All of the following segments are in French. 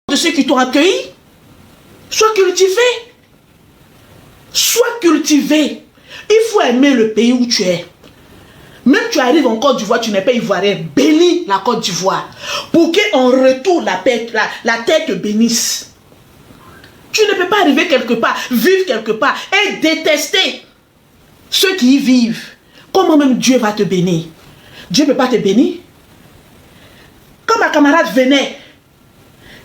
de ceux qui t'ont accueilli. Sois cultivé. Sois cultivé. Il faut aimer le pays où tu es. Même tu arrives en Côte d'Ivoire, tu n'es pas ivoirien. Bénis la Côte d'Ivoire. Pour qu'en retour, la terre te bénisse. Tu ne peux pas arriver quelque part, vivre quelque part et détester ceux qui y vivent. Comment même Dieu va te bénir? Dieu ne peut pas te bénir. Quand ma camarade venait,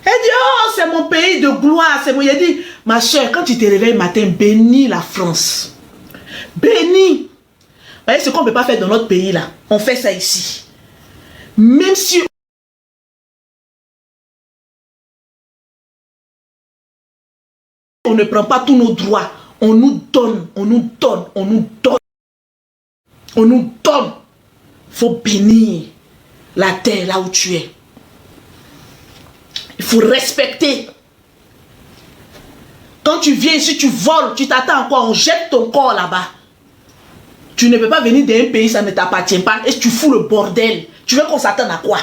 elle dit, oh, c'est mon pays de gloire. C'est mon... Il dit, ma soeur, quand tu te réveilles le matin, bénis la France. Bénis. Vous voyez ce qu'on ne peut pas faire dans notre pays là. On fait ça ici. Même si on ne prend pas tous nos droits, on nous donne, on nous donne, on nous donne. On nous donne. Il faut bénir la terre là où tu es. Il faut respecter. Quand tu viens ici, tu voles, tu t'attends à quoi? On jette ton corps là-bas. Tu ne peux pas venir d'un pays, ça ne t'appartient pas, et tu fous le bordel. Tu veux qu'on s'attende à quoi?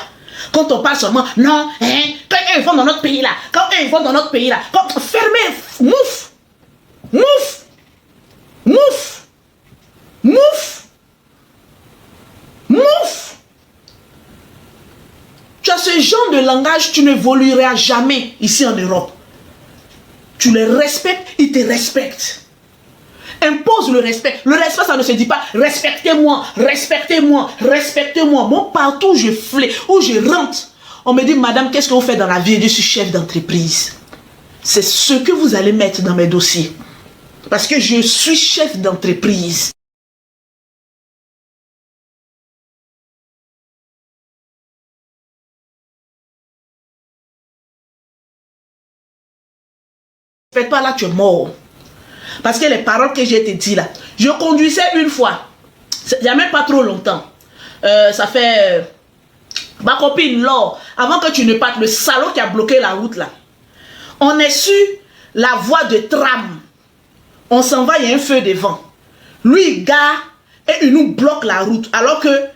Quand on parle seulement, non, hein, quand ils vont dans notre pays là, quand ils vont dans notre pays là, fermez, mouf, mouf, mouf, mouf, mouf. Tu as ce genre de langage, tu n'évolueras jamais ici en Europe. Tu les respectes, ils te respectent. Impose le respect. Le respect, ça ne se dit pas respectez-moi, respectez-moi, respectez-moi. Moi, partout où je flais, où je rentre, on me dit, madame, qu'est-ce que vous faites dans la vie? Je suis chef d'entreprise. C'est ce que vous allez mettre dans mes dossiers. Parce que je suis chef d'entreprise. Faites pas là, tu es mort. Parce que les paroles que j'ai te dit là, je conduisais une fois, il n'y a même pas trop longtemps, ça fait, ma copine Laure, avant que tu ne partes, le salaud qui a bloqué la route là, on est sur la voie de tram, on s'en va, il y a un feu devant, lui il gare et il nous bloque la route, alors que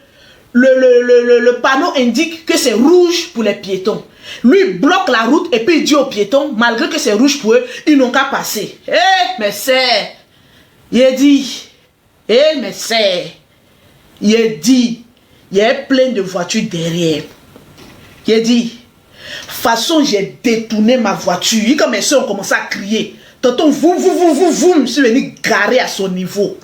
le panneau indique que c'est rouge pour les piétons. Lui il bloque la route et puis il dit aux piétons, malgré que c'est rouge pour eux, ils n'ont qu'à passer. Eh, mais c'est, il a dit, mais c'est, il a dit, il y a plein de voitures derrière. Il a dit, façon j'ai détourné ma voiture. Et comme mes soeurs ont commencé à crier, tonton, vous, je suis venu garer à son niveau.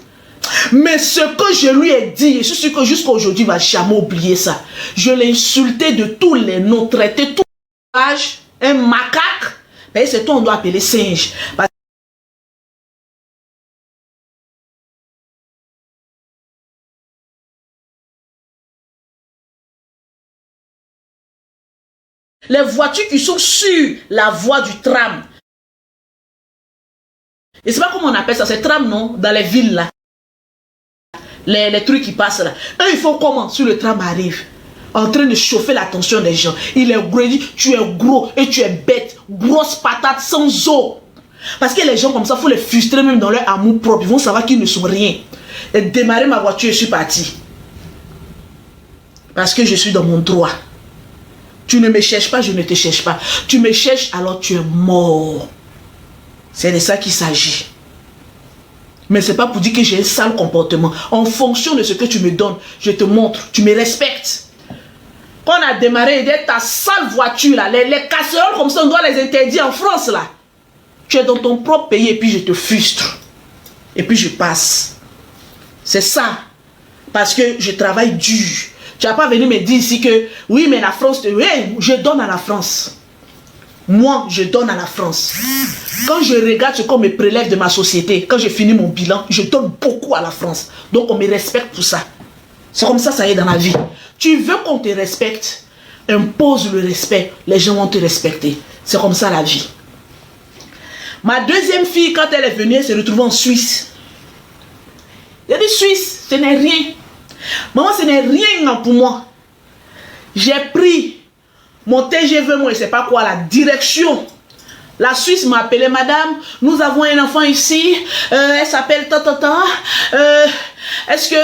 Mais ce que je lui ai dit, je suis sûr que jusqu'à aujourd'hui, il ne va jamais oublier ça. Je l'ai insulté de tous les noms, traité tout un macaque. Mais c'est toi on doit appeler singe. Les voitures qui sont sur la voie du tram. Et c'est pas comment on appelle ça, c'est tram non? Dans les villes là. Les trucs qui passent là. Eux ils font comment? Sur le tram arrive. En train de chauffer l'attention des gens. Il est gros, il dit, tu es gros et tu es bête. Grosse patate sans eau. Parce que les gens comme ça, il faut les frustrer même dans leur amour propre. Ils vont savoir qu'ils ne sont rien. Et démarrer ma voiture, je suis parti. Parce que je suis dans mon droit. Tu ne me cherches pas, je ne te cherche pas. Tu me cherches, alors tu es mort. C'est de ça qu'il s'agit. Mais ce n'est pas pour dire que j'ai un sale comportement. En fonction de ce que tu me donnes, je te montre. Tu me respectes. Quand on a démarré, ta sale voiture, là, les casseroles comme ça, on doit les interdire en France. Là. Tu es dans ton propre pays et puis je te frustre. Et puis je passe. C'est ça. Parce que je travaille dur. Tu n'as pas venu me dire ici que, oui, mais la France, oui, je donne à la France. Moi, je donne à la France. Quand je regarde ce qu'on me prélève de ma société, quand j'ai fini mon bilan, je donne beaucoup à la France. Donc on me respecte pour ça. C'est comme ça, ça y est dans la vie. Tu veux qu'on te respecte, impose le respect, les gens vont te respecter. C'est comme ça la vie. Ma deuxième fille, quand elle est venue, elle s'est retrouvée en Suisse. Elle a dit Suisse, ce n'est rien. Maman, ce n'est rien pour moi. J'ai pris mon TGV, moi, je ne sais pas quoi, la direction. La Suisse m'a appelé, madame, nous avons un enfant ici, elle s'appelle Tata, est-ce que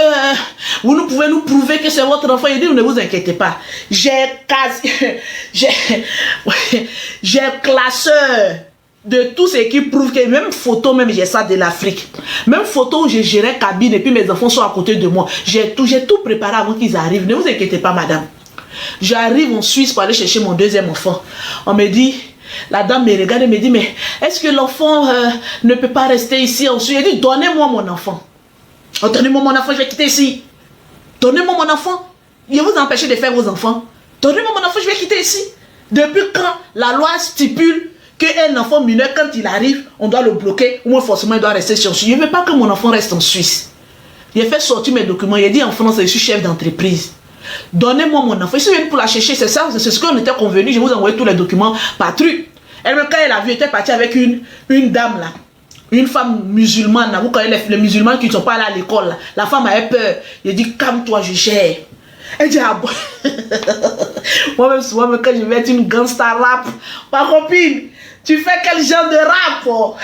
vous pouvez nous prouver que c'est votre enfant? Il dit, ne vous inquiétez pas. J'ai classeur de tout ce qui prouve que même photo, même j'ai ça de l'Afrique. Même photo où je gérais cabine et puis mes enfants sont à côté de moi. J'ai tout préparé avant qu'ils arrivent. Ne vous inquiétez pas, madame. J'arrive en Suisse pour aller chercher mon deuxième enfant. On me dit, la dame me regarde et me dit, mais est-ce que l'enfant ne peut pas rester ici en Suisse? Elle dit, donnez-moi mon enfant. Oh, donnez-moi mon enfant, je vais quitter ici. Donnez-moi mon enfant. Il vous empêche de faire vos enfants. Donnez-moi mon enfant, je vais quitter ici. Depuis quand la loi stipule qu'un enfant mineur, quand il arrive, on doit le bloquer ou forcément il doit rester sur Suisse? Je ne veux pas que mon enfant reste en Suisse. Il a fait sortir mes documents. Il a dit en France, je suis chef d'entreprise. Donnez-moi mon enfant. Je suis venu pour la chercher, c'est ça, c'est ce qu'on était convenu. Je vous ai envoyé tous les documents par truc. Elle-même, quand elle a vu, elle était partie avec une dame là. Une femme musulmane, là. Vous connaissez les musulmans qui ne sont pas allés à l'école. La femme avait peur. Il a dit, calme-toi, je gère. Elle dit, ah bon. Moi-même, souvent, quand je vais être une gangsta rap, ma copine, tu fais quel genre de rap? Oh?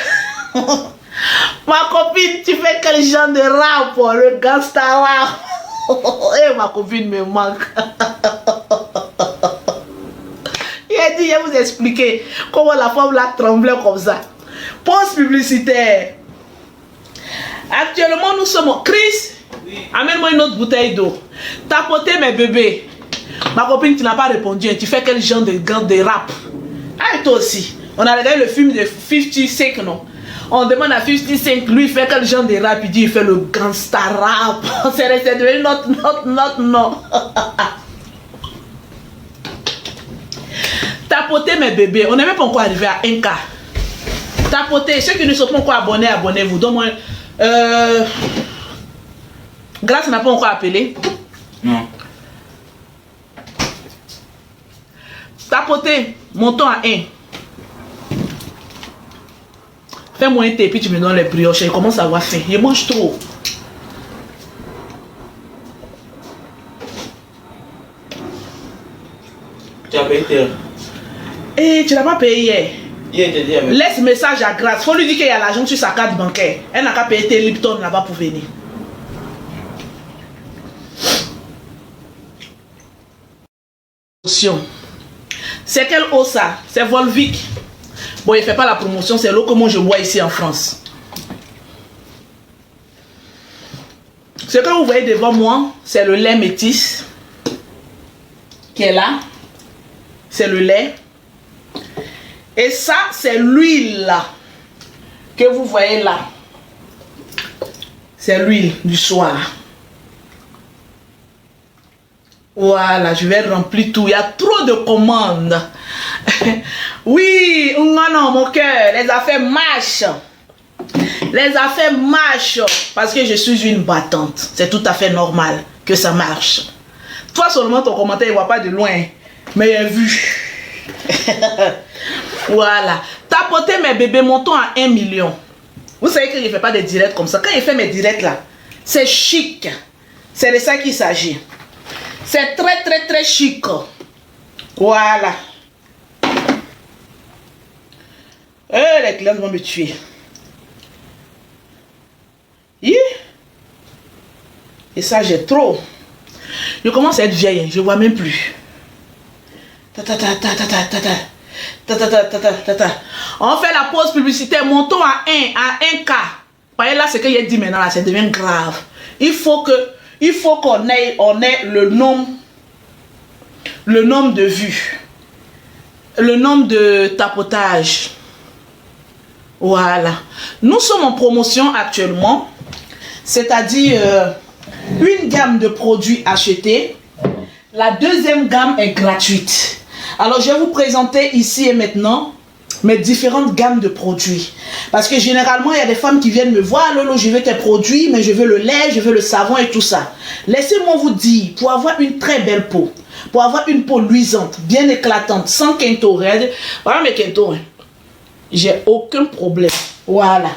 Ma copine, tu fais quel genre de rap? Oh? Le gangsta rap. Et ma copine me manque. Il a dit, je vais vous expliquer comment la femme l'a tremblé comme ça. Pause publicitaire. Actuellement, nous sommes... Chris, oui. Amène-moi une autre bouteille d'eau. Tapoter mes bébés. Ma copine, tu n'as pas répondu. Tu fais quel genre de rap? Ah, et toi aussi. On a regardé le film de 50 Cent, non? On demande à 50 Cent, lui, il fait quel genre de rap? Il dit, il fait le gangsta rap. C'est resté devenu notre nom. Tapoter mes bébés. On n'est même pas encore arrivé à 1K. Tapoter. Ceux qui ne sont pas encore abonnés, abonnez-vous. Donc, moi, Grâce n'a pas encore appelé. Non. Tapoter. Montons à 1. Fais-moi un thé, puis tu me donnes les brioches. Je commence à avoir faim. Je mange trop. Tu as payé hier? Eh, tu n'as pas payé hier. Hier, laisse message à Grâce. Faut lui dire qu'il y a l'argent sur sa carte bancaire. Elle n'a qu'à payer tes Lipton là-bas pour venir. C'est quelle eau ça? C'est Volvic. Bon, il ne fait pas la promotion, c'est l'eau que moi je bois ici en France. Ce que vous voyez devant moi, c'est le lait métis qui est là. C'est le lait. Et ça, c'est l'huile que vous voyez là. C'est l'huile du soir. Voilà, je vais remplir tout. Il y a trop de commandes. Oui, non, mon cœur, les affaires marchent. Les affaires marchent parce que je suis une battante. C'est tout à fait normal que ça marche. Toi seulement, ton commentaire, il ne voit pas de loin. Mais il a vu. Voilà. Tapoter mes bébés, montons à 1 million. Vous savez que je ne fais pas des directs comme ça. Quand je fais mes directs là, c'est chic. C'est de ça qu'il s'agit. C'est très chic. Voilà. Les clients vont me tuer. Et ça, j'ai trop. Je commence à être vieille. Je ne vois même plus. On fait la pause publicitaire. Montons à 1K. Voyez là, ce qu'il a dit maintenant, là, ça devient grave. Il faut qu'on ait le nombre de vues, le nombre de tapotages. Voilà. Nous sommes en promotion actuellement, c'est-à-dire une gamme de produits achetés. La deuxième gamme est gratuite. Alors, je vais vous présenter ici et maintenant mes différentes gammes de produits. Parce que généralement, il y a des femmes qui viennent me voir. Lolo, je veux tes produits, mais je veux le lait, je veux le savon et tout ça. Laissez-moi vous dire, pour avoir une très belle peau, pour avoir une peau luisante, bien éclatante, sans quinto raide, voilà mes quintos, j'ai aucun problème. Voilà.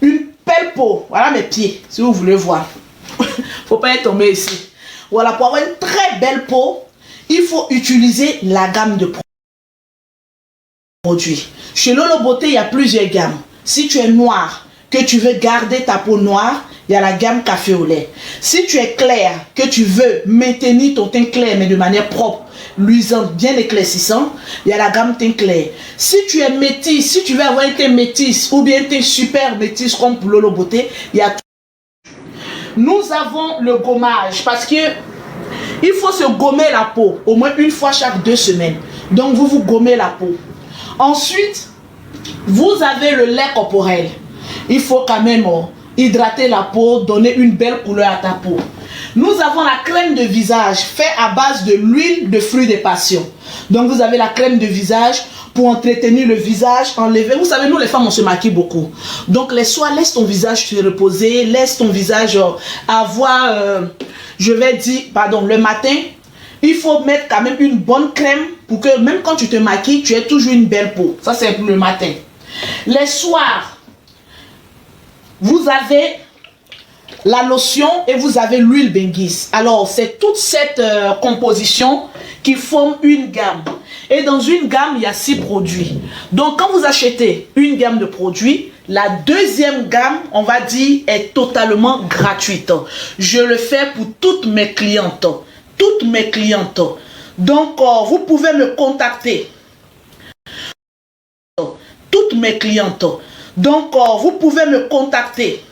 Une belle peau. Voilà mes pieds, si vous voulez voir. Faut pas être tombé ici. Voilà, pour avoir une très belle peau, il faut utiliser la gamme de produits. Chez Lolo Beauté, il y a plusieurs gammes. Si tu es noir, que tu veux garder ta peau noire, il y a la gamme café au lait. Si tu es clair, que tu veux maintenir ton teint clair, mais de manière propre, luisante, bien éclaircissant, il y a la gamme teint clair. Si tu es métis, si tu veux avoir un teint métis, ou bien un teint super métis comme pour Lolo Beauté, il y a tout. Nous avons le gommage, parce que il faut se gommer la peau, au moins une fois chaque 2 semaines. Donc vous vous gommez la peau. Ensuite, vous avez le lait corporel. Il faut quand même hydrater la peau, donner une belle couleur à ta peau. Nous avons la crème de visage faite à base de l'huile de fruits des passions. Donc vous avez la crème de visage pour entretenir le visage, enlever. Vous savez, nous les femmes, on se maquille beaucoup. Donc les soirs, laisse ton visage se reposer, laisse ton visage avoir, je vais dire, pardon, le matin, il faut mettre quand même une bonne crème pour que même quand tu te maquilles, tu aies toujours une belle peau. Ça, c'est le matin. Les soirs, vous avez la lotion et vous avez l'huile Benguis. Alors, c'est toute cette composition qui forme une gamme. Et dans une gamme, il y a 6 produits. Donc, quand vous achetez une gamme de produits, la deuxième gamme, on va dire, est totalement gratuite. Je le fais pour toutes mes clientes. Toutes mes clientes. Donc, vous pouvez me contacter. Toutes mes clientes. Donc, vous pouvez me contacter.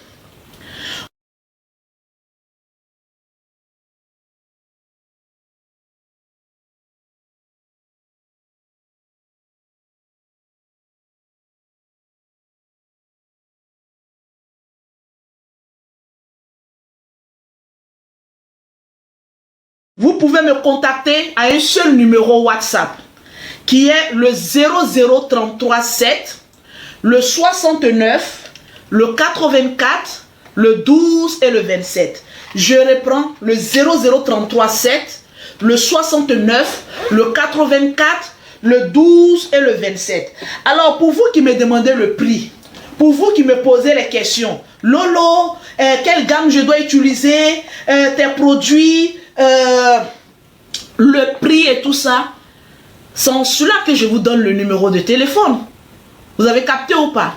Vous pouvez me contacter à un seul numéro WhatsApp qui est le 00337, le 69, le 84, le 12 et le 27. Je reprends le 00337, le 69, le 84, le 12 et le 27. Alors pour vous qui me demandez le prix, pour vous qui me posez les questions, Lolo, quelle gamme je dois utiliser, tes produits, le prix et tout ça, c'est en cela que je vous donne le numéro de téléphone. Vous avez capté ou pas?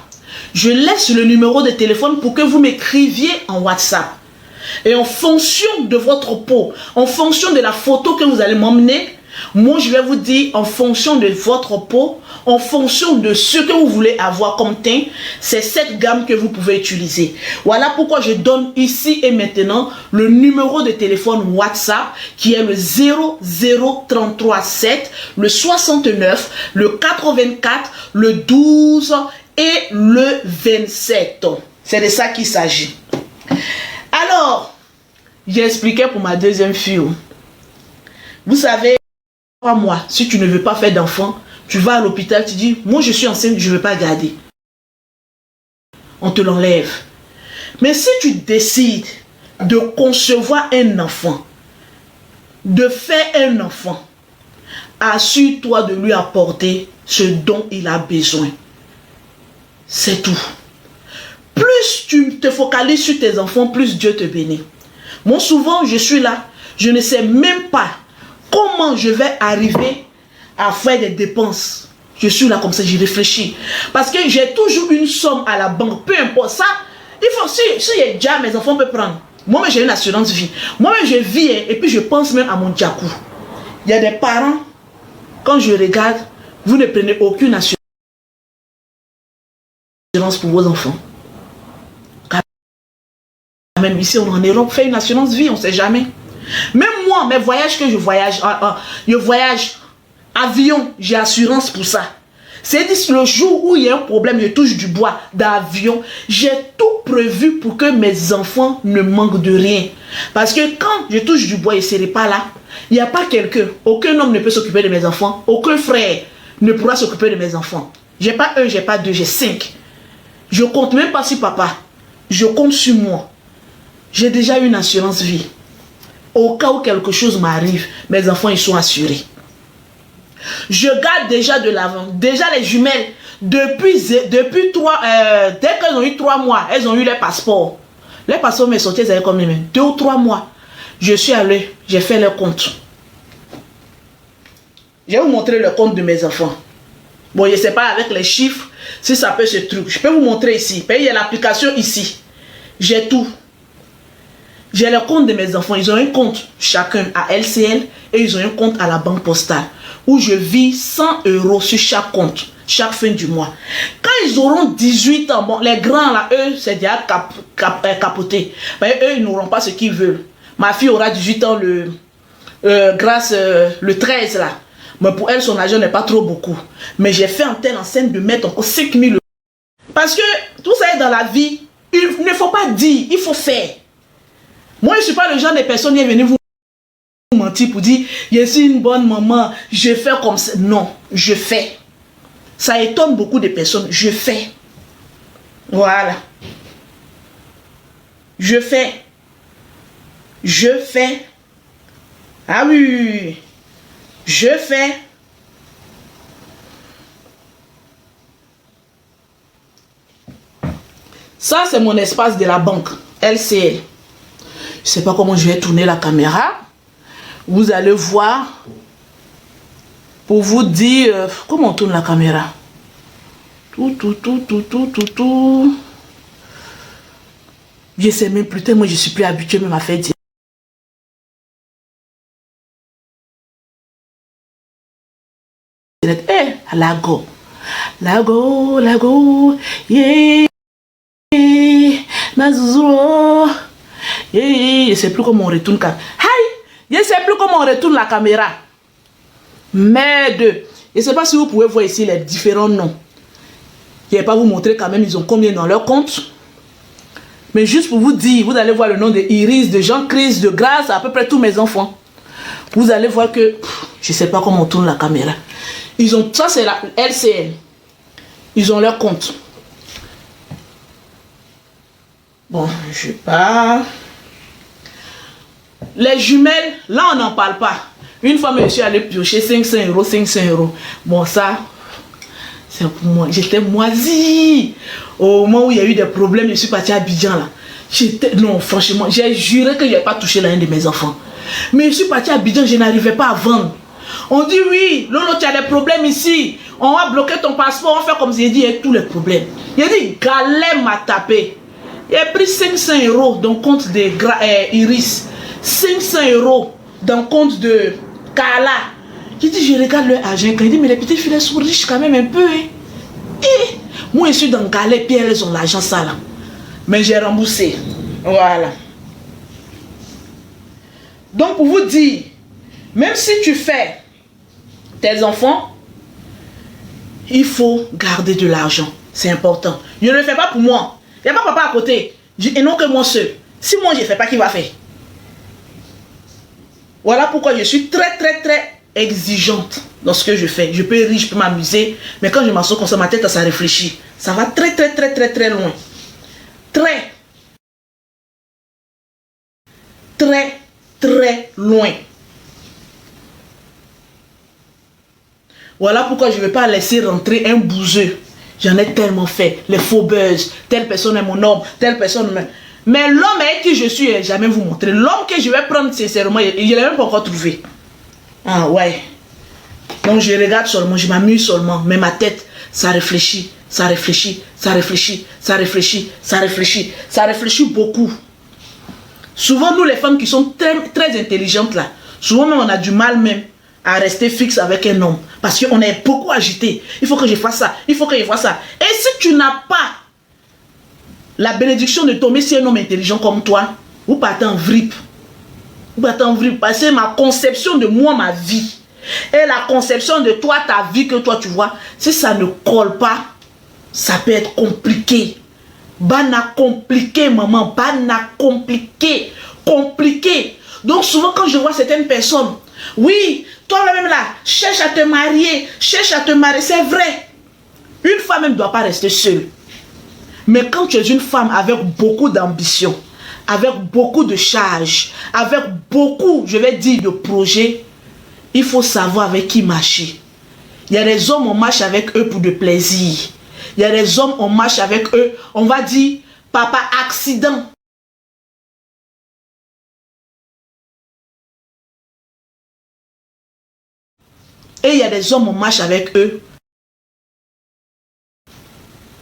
Je laisse le numéro de téléphone pour que vous m'écriviez en WhatsApp. Et en fonction de votre peau, en fonction de la photo que vous allez m'emmener, moi je vais vous dire en fonction de votre peau, en fonction de ce que vous voulez avoir comme teint, c'est cette gamme que vous pouvez utiliser. Voilà pourquoi je donne ici et maintenant le numéro de téléphone WhatsApp qui est le 00337, le 69, le 84, le 12 et le 27. C'est de ça qu'il s'agit. Alors, j'ai expliqué pour ma deuxième fille. Vous savez, 3 mois, si tu ne veux pas faire d'enfant, tu vas à l'hôpital, tu dis, moi je suis enceinte, je ne veux pas garder. On te l'enlève. Mais si tu décides de concevoir un enfant, de faire un enfant, assure-toi de lui apporter ce dont il a besoin. C'est tout. Plus tu te focalises sur tes enfants, plus Dieu te bénit. Moi souvent, je suis là, je ne sais même pas comment je vais arriver à faire des dépenses. Je suis là comme ça, j'y réfléchis. Parce que j'ai toujours une somme à la banque. Peu importe ça. Il faut, si il y a déjà, mes enfants peuvent prendre. Moi-même, j'ai une assurance vie. Moi-même, je vis et puis je pense même à mon diakou. Il y a des parents, quand je regarde, vous ne prenez aucune assurance pour vos enfants. Même ici, on est en Europe, fait une assurance vie, on ne sait jamais. Même moi, mes voyages que je voyage avion, j'ai assurance pour ça. C'est-à-dire le jour où il y a un problème, je touche du bois d'avion, j'ai tout prévu pour que mes enfants ne manquent de rien. Parce que quand je touche du bois et ce n'est pas là, il n'y a pas quelqu'un, aucun homme ne peut s'occuper de mes enfants, aucun frère ne pourra s'occuper de mes enfants. J'ai pas 1, j'ai pas 2, j'ai 5. Je compte même pas sur papa, je compte sur moi. J'ai déjà une assurance vie. Au cas où quelque chose m'arrive, mes enfants ils sont assurés. Je garde déjà de l'avant. Déjà les jumelles, depuis 3, dès qu'elles ont eu 3 mois, elles ont eu les passeports. Les passeports m'ont sorti, elles avaient combien? 2 ou 3 mois. Je suis allé, j'ai fait leur compte. Je vais vous montrer le compte de mes enfants. Bon, je ne sais pas avec les chiffres si ça peut se truc. Je peux vous montrer ici. Il y a l'application ici. J'ai tout. J'ai le compte de mes enfants. Ils ont un compte chacun à LCL et ils ont un compte à la banque postale où je vis 100 € sur chaque compte, chaque fin du mois. Quand ils auront 18 ans, bon, les grands là, eux, c'est déjà capoté. Mais eux, ils n'auront pas ce qu'ils veulent. Ma fille aura 18 ans le 13 là. Mais pour elle, son argent n'est pas trop beaucoup. Mais j'ai fait en telle enceinte de mettre encore 5 000 €. Parce que tout ça est dans la vie. Il ne faut pas dire, il faut faire. Moi, je ne suis pas le genre de personne qui est venue vous mentir pour dire je suis une bonne maman, je fais comme ça. Non, je fais. Ça étonne beaucoup de personnes. Je fais. Voilà. Je fais. Je fais. Ah oui. Je fais. Ça, c'est mon espace de la banque. LCL. Je ne sais pas comment je vais tourner la caméra. Vous allez voir. Pour vous dire... comment on tourne la caméra? Tout. Je ne sais même plus. Moi, je ne suis plus habituée même à faire dire. Lago. Yeah. Mazouzou. Je ne sais plus comment on retourne la caméra. Je ne sais plus comment on retourne la caméra. Merde. Je ne sais pas si vous pouvez voir ici les différents noms. Je ne vais pas vous montrer quand même ils ont combien dans leur compte. Mais juste pour vous dire, vous allez voir le nom de Iris, de Jean-Christ, de Grâce, à peu près tous mes enfants. Vous allez voir que je ne sais pas comment on tourne la caméra. Ils ont, ça c'est la LCL. Ils ont leur compte. Bon, je pars. Les jumelles, là on n'en parle pas. Une fois, je suis allé piocher 500 €. Bon, ça, c'est pour moi. J'étais moisie. Au moment où il y a eu des problèmes, je suis partie à Abidjan là. Non, franchement, j'ai juré que je n'avais pas touché l'un de mes enfants. Mais je suis partie à Abidjan, je n'arrivais pas à vendre. On dit oui, Lolo, tu as des problèmes ici. On va bloquer ton passeport, on fait comme j'ai dit, il y a tous les problèmes. Il a dit, Galère m'a tapé. Il a pris 500 € dans le compte de Iris. 500 € dans le compte de Kala. J'ai dit, je regarde leur argent. Il dit, mais les petites filles sont riches quand même un peu. Hein. Et moi, je suis dans Galère, puis elles ont l'argent ça là. Mais j'ai remboursé. Voilà. Donc, pour vous dire, même si tu fais tes enfants, il faut garder de l'argent. C'est important. Je ne le fais pas pour moi. Il n'y a pas papa à côté. Et non que moi seul. Si moi je ne fais pas, qui va faire? Voilà pourquoi je suis très exigeante dans ce que je fais. Je peux rire, je peux m'amuser. Mais quand je m'assois comme ça, ma tête, ça réfléchit. Ça va très loin. Très loin. Voilà pourquoi je ne vais pas laisser rentrer un bouseux. J'en ai tellement fait. Les faux buzz. Telle personne est mon homme. Telle personne... Mais l'homme avec qui je suis, je ne vais jamais vous montrer. L'homme que je vais prendre sincèrement, je ne l'ai même pas encore trouvé. Ah ouais. Donc je regarde seulement, je m'amuse seulement. Mais ma tête, ça réfléchit. Ça réfléchit beaucoup. Souvent, nous les femmes qui sont très intelligentes là, souvent même on a du mal même à rester fixe avec un homme. Parce qu'on est beaucoup agité. Il faut que je fasse ça. Il faut que je fasse ça. Et si tu n'as pas la bénédiction de tomber sur un homme intelligent comme toi, vous partez en vrip. Parce que ma conception de moi, ma vie, et la conception de toi, ta vie que toi tu vois, si ça ne colle pas, ça peut être compliqué. Bana compliqué, maman. Bana compliqué. Donc souvent quand je vois certaines personnes, oui, toi-même là, cherche à te marier. C'est vrai. Une femme ne doit pas rester seule. Mais quand tu es une femme avec beaucoup d'ambition, avec beaucoup de charges, avec beaucoup, je vais dire, de projets, il faut savoir avec qui marcher. Il y a des hommes, on marche avec eux pour de plaisir. Il y a des hommes, on marche avec eux, on va dire, papa, accident. Et il y a des hommes, on marche avec eux,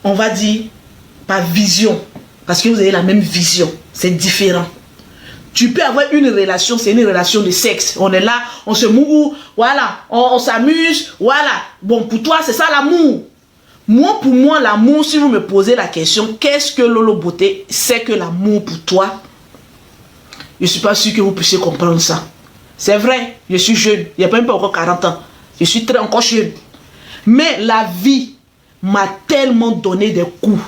on va dire, par vision. Parce que vous avez la même vision. C'est différent. Tu peux avoir une relation, c'est une relation de sexe. On est là, on se mouille, voilà, on s'amuse, voilà. Bon, pour toi, c'est ça l'amour. Moi, pour moi, l'amour, si vous me posez la question, qu'est-ce que Lolo Beauté c'est que l'amour pour toi? Je ne suis pas sûr que vous puissiez comprendre ça. C'est vrai, je suis jeune, il n'y a même pas encore 40 ans. Je suis encore jeune. Mais la vie m'a tellement donné des coups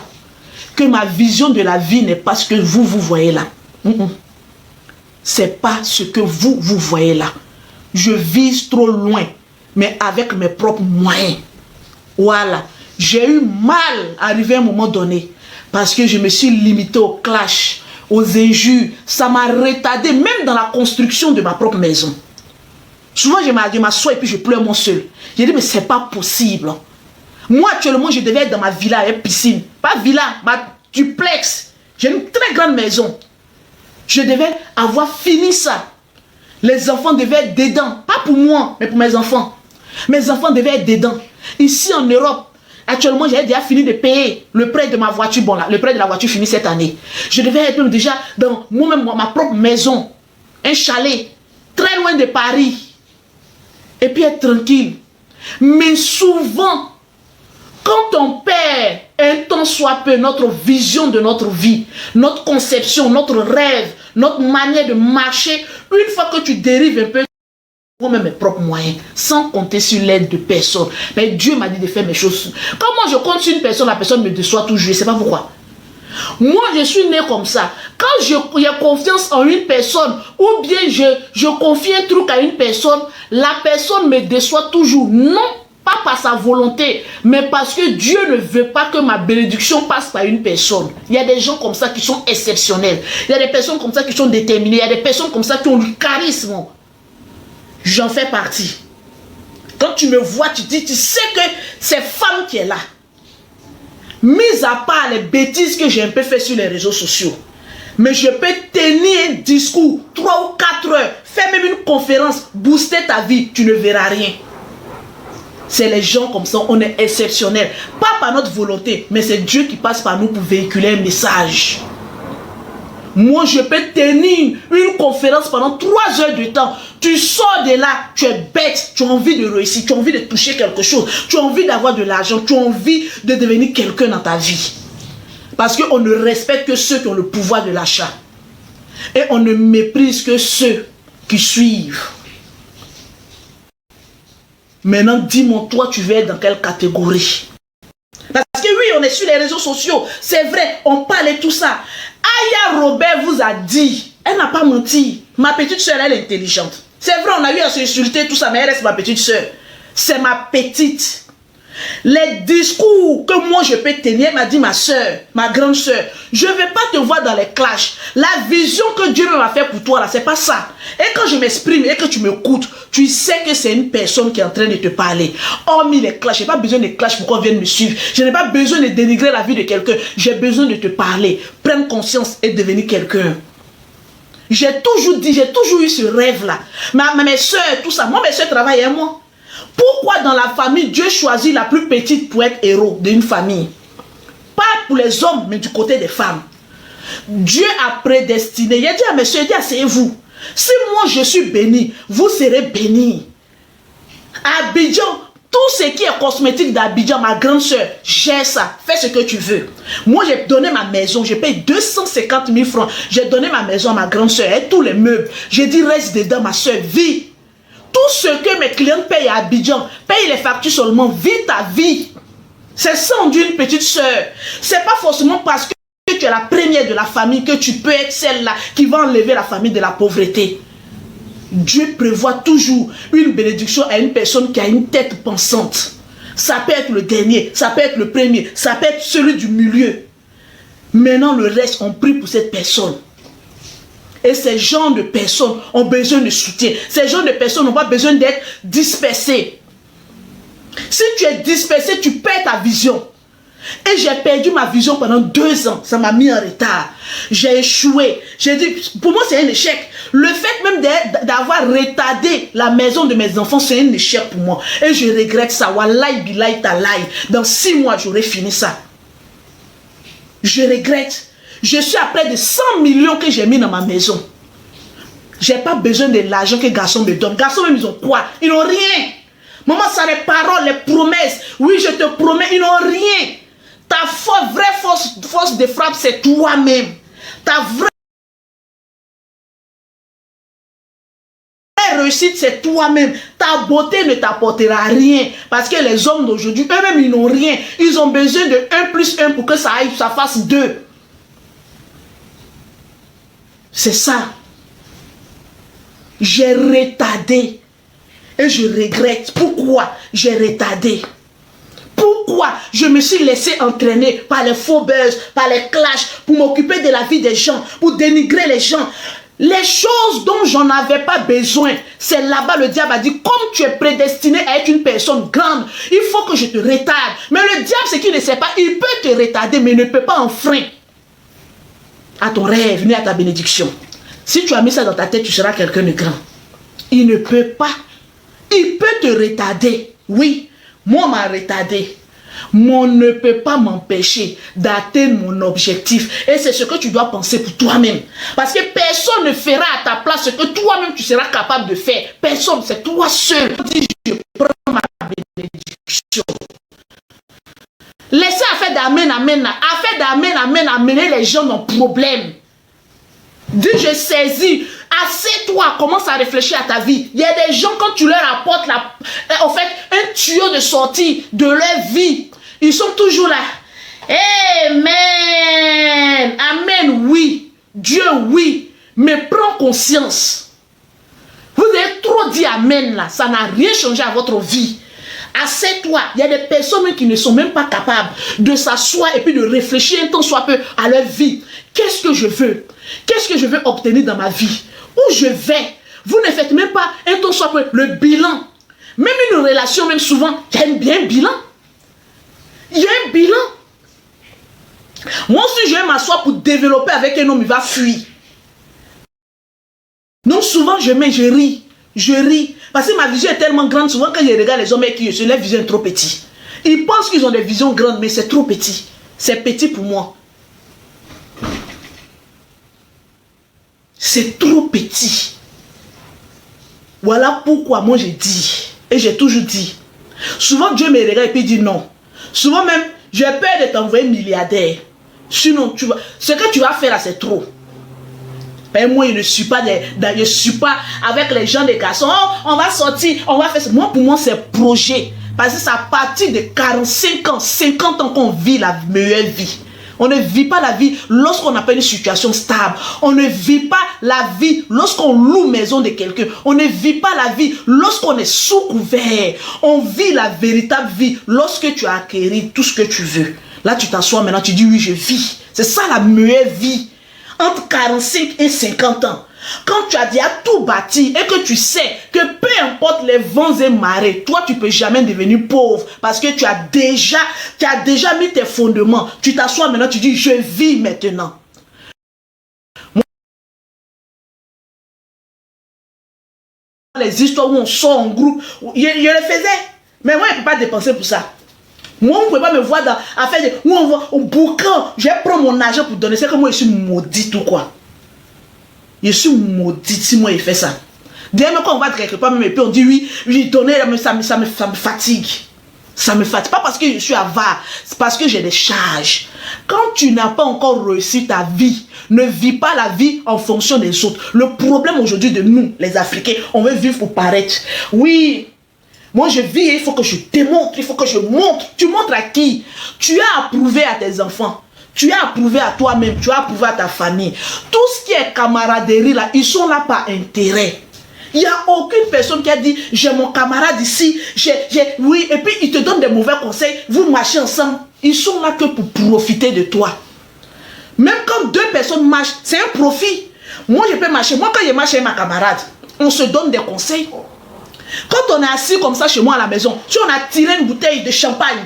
que ma vision de la vie n'est pas ce que vous voyez là. C'est pas ce que vous voyez là. Je vise trop loin, mais avec mes propres moyens. Voilà. J'ai eu mal à arriver à un moment donné parce que je me suis limité au clash, aux injures. Ça m'a retardé même dans la construction de ma propre maison. Souvent, je m'assois et puis je pleure mon seul. J'ai dit, mais c'est pas possible. Moi, actuellement, je devais être dans ma villa avec piscine. Pas villa, ma duplex. J'ai une très grande maison. Je devais avoir fini ça. Les enfants devaient être dedans. Pas pour moi, mais pour mes enfants. Mes enfants devaient être dedans. Ici en Europe, actuellement, j'ai déjà fini de payer le prêt de ma voiture. Bon, là, le prêt de la voiture finit cette année. Je devais être même déjà dans moi-même, ma propre maison. Un chalet. Très loin de Paris. Et puis être tranquille. Mais souvent, quand on perd un temps soit peu notre vision de notre vie, notre conception, notre rêve, notre manière de marcher, une fois que tu dérives un peu, moi-même mes propres moyens, sans compter sur l'aide de personne. Mais Dieu m'a dit de faire mes choses. Quand moi je compte sur une personne, la personne me déçoit toujours, je ne sais pas pourquoi. Moi, je suis né comme ça. Quand j'ai confiance en une personne, ou bien je confie un truc à une personne, la personne me déçoit toujours. Non, pas par sa volonté, mais parce que Dieu ne veut pas que ma bénédiction passe par une personne. Il y a des gens comme ça qui sont exceptionnels. Il y a des personnes comme ça qui sont déterminées. Il y a des personnes comme ça qui ont du charisme. J'en fais partie. Quand tu me vois, tu dis, tu sais que c'est femme qui est là. Mis à part les bêtises que j'ai un peu fait sur les réseaux sociaux, mais je peux tenir un discours 3 ou 4 heures, faire même une conférence, booster ta vie, tu ne verras rien. C'est les gens comme ça, on est exceptionnels. Pas par notre volonté, mais c'est Dieu qui passe par nous pour véhiculer un message. Moi, je peux tenir une conférence pendant 3 heures de temps. Tu sors de là, tu es bête, tu as envie de réussir, tu as envie de toucher quelque chose, tu as envie d'avoir de l'argent, tu as envie de devenir quelqu'un dans ta vie. Parce qu'on ne respecte que ceux qui ont le pouvoir de l'achat. Et on ne méprise que ceux qui suivent. Maintenant, dis-moi, toi, tu veux être dans quelle catégorie? Parce que oui, on est sur les réseaux sociaux. C'est vrai, on parle et tout ça. Aya Robert vous a dit, elle n'a pas menti. Ma petite soeur, elle est intelligente. C'est vrai, on a eu à s'insulter, tout ça, mais elle reste ma petite soeur. C'est ma petite. Les discours que moi je peux tenir, m'a dit ma soeur, ma grande soeur, je ne vais pas te voir dans les clashs. La vision que Dieu m'a fait pour toi, là, c'est pas ça. Et quand je m'exprime et que tu m'écoutes, tu sais que c'est une personne qui est en train de te parler. Hormis les clashs, je n'ai pas besoin de clashs pour qu'on vienne me suivre. Je n'ai pas besoin de dénigrer la vie de quelqu'un. J'ai besoin de te parler. Prendre conscience et devenir quelqu'un. J'ai toujours dit, j'ai toujours eu ce rêve-là. Mes soeurs, tout ça, moi, mes soeurs travaillent à moi. Pourquoi dans la famille, Dieu choisit la plus petite pour être héros d'une famille? Pas pour les hommes, mais du côté des femmes. Dieu a prédestiné. Il a dit à mes soeurs, il dit, asseyez-vous. Si moi je suis béni, vous serez bénis. Abidjan, tout ce qui est cosmétique d'Abidjan, ma grande soeur, gère ça. Fais ce que tu veux. Moi, j'ai donné ma maison. J'ai payé 250 000 francs. J'ai donné ma maison à ma grande soeur et tous les meubles. J'ai dit, reste dedans, ma soeur, vis. Tout ce que mes clients payent à Abidjan, paye les factures seulement, vis ta vie. C'est ça, on dit une petite soeur. C'est pas forcément parce que tu es la première de la famille que tu peux être celle-là qui va enlever la famille de la pauvreté. Dieu prévoit toujours une bénédiction à une personne qui a une tête pensante. Ça peut être le dernier, ça peut être le premier, ça peut être celui du milieu. Maintenant, le reste, on prie pour cette personne. Et ces gens de personnes ont besoin de soutien. Ces gens de personnes n'ont pas besoin d'être dispersés. Si tu es dispersé, tu perds ta vision. Et j'ai perdu ma vision pendant 2 ans. Ça m'a mis en retard. J'ai échoué. J'ai dit, pour moi, c'est un échec. Le fait même d'avoir retardé la maison de mes enfants, c'est un échec pour moi. Et je regrette ça. Wallahi billahi talahi. Dans 6 mois, j'aurais fini ça. Je regrette. Je suis à près de 100 millions que j'ai mis dans ma maison. J'ai pas besoin de l'argent que les garçons me donnent. Les garçons même, ils ont quoi? Ils n'ont rien. Maman, ça les paroles, les promesses. Oui, je te promets, ils n'ont rien. Ta vraie force de frappe, c'est toi-même. Ta vraie réussite, c'est toi-même. Ta beauté ne t'apportera rien. Parce que les hommes d'aujourd'hui, eux-mêmes, ils n'ont rien. Ils ont besoin de 1 plus 1 pour que ça fasse 2. C'est ça. J'ai retardé. Et je regrette. Pourquoi j'ai retardé? Pourquoi je me suis laissé entraîner par les faux buzz, par les clashs, pour m'occuper de la vie des gens, pour dénigrer les gens? Les choses dont j'en avais pas besoin, c'est là-bas le diable a dit, comme tu es prédestiné à être une personne grande, il faut que je te retarde. Mais le diable, c'est qu'il ne sait pas, il peut te retarder, mais il ne peut pas enfreindre à ton rêve, ni à ta bénédiction. Si tu as mis ça dans ta tête, tu seras quelqu'un de grand. Il ne peut pas. Il peut te retarder. Oui, moi, m'a retardé. Mais on ne peut pas m'empêcher d'atteindre mon objectif. Et c'est ce que tu dois penser pour toi-même. Parce que personne ne fera à ta place ce que toi-même tu seras capable de faire. Personne, c'est toi seul. Dis, je prends ma bénédiction. Laissez affaire d'amen, amen. Affaire d'amen, amen, amener les gens dans problème. Dis, je saisis. Assieds-toi, commence à réfléchir à ta vie. Il y a des gens, quand tu leur apportes en fait, un tuyau de sortie de leur vie, ils sont toujours là. Amen. Amen, oui. Dieu, oui. Mais prends conscience. Vous avez trop dit amen là. Ça n'a rien changé à votre vie. Assieds-toi. Il y a des personnes qui ne sont même pas capables de s'asseoir et puis de réfléchir un temps soit peu à leur vie. Qu'est-ce que je veux? Qu'est-ce que je veux obtenir dans ma vie? Où je vais? Vous ne faites même pas un temps soit peu le bilan. Même une relation, même souvent, il y a bien un bilan. Il y a un bilan. Moi aussi, je vais m'asseoir pour développer avec un homme, il va fuir. Donc souvent, je ris. Je ris. Parce que ma vision est tellement grande. Souvent, quand je regarde les hommes avec qui je suis, leur vision est trop petite. Ils pensent qu'ils ont des visions grandes, mais c'est trop petit. C'est petit pour moi. C'est trop petit. Voilà pourquoi moi j'ai dit, et j'ai toujours dit, souvent Dieu me regarde et puis dit non. Souvent même, j'ai peur de t'envoyer milliardaire. Sinon, ce que tu vas faire là, c'est trop. Et moi, je ne suis pas avec les gens des garçons. Oh, on va sortir, on va faire ça. Moi, pour moi, c'est projet. Parce que c'est à partir de 45 ans, 50 ans qu'on vit la meilleure vie. On ne vit pas la vie lorsqu'on n'a pas une situation stable. On ne vit pas la vie lorsqu'on loue maison de quelqu'un. On ne vit pas la vie lorsqu'on est sous couvert. On vit la véritable vie lorsque tu as acquis tout ce que tu veux. Là, tu t'assois maintenant, tu dis oui, je vis. C'est ça la meilleure vie. Entre 45 et 50 ans. Quand tu as déjà tout bâti et que tu sais que peu importe les vents et marées, toi tu ne peux jamais devenir pauvre parce que tu as déjà mis tes fondements. Tu t'assois maintenant, tu dis je vis maintenant. Les histoires où on sort en groupe, je le faisais. Mais moi je ne peux pas dépenser pour ça. Moi, on ne peut pas me voir à faire où on va au boucan. Je prends mon argent pour donner. C'est que moi je suis maudite ou quoi. Je suis maudite si moi il fait ça. D'ailleurs, quand on va quelque part, même, et puis on dit oui, donner, ça me fatigue. Ça me fatigue. Pas parce que je suis avare, c'est parce que j'ai des charges. Quand tu n'as pas encore réussi ta vie, ne vis pas la vie en fonction des autres. Le problème aujourd'hui de nous, les Africains, on veut vivre pour paraître. Oui, moi je vis, il faut que je démontre, il faut que je montre. Tu montres à qui? Tu as approuvé à tes enfants. Tu as approuvé à toi-même, tu as approuvé à ta famille. Tout ce qui est camaraderie là, ils sont là par intérêt. Il n'y a aucune personne qui a dit, j'ai mon camarade ici, oui, et puis ils te donnent des mauvais conseils, vous marchez ensemble. Ils sont là que pour profiter de toi. Même quand deux personnes marchent, c'est un profit. Moi, je peux marcher. Moi, quand je marche avec ma camarade, on se donne des conseils. Quand on est assis comme ça chez moi à la maison, si on a tiré une bouteille de champagne,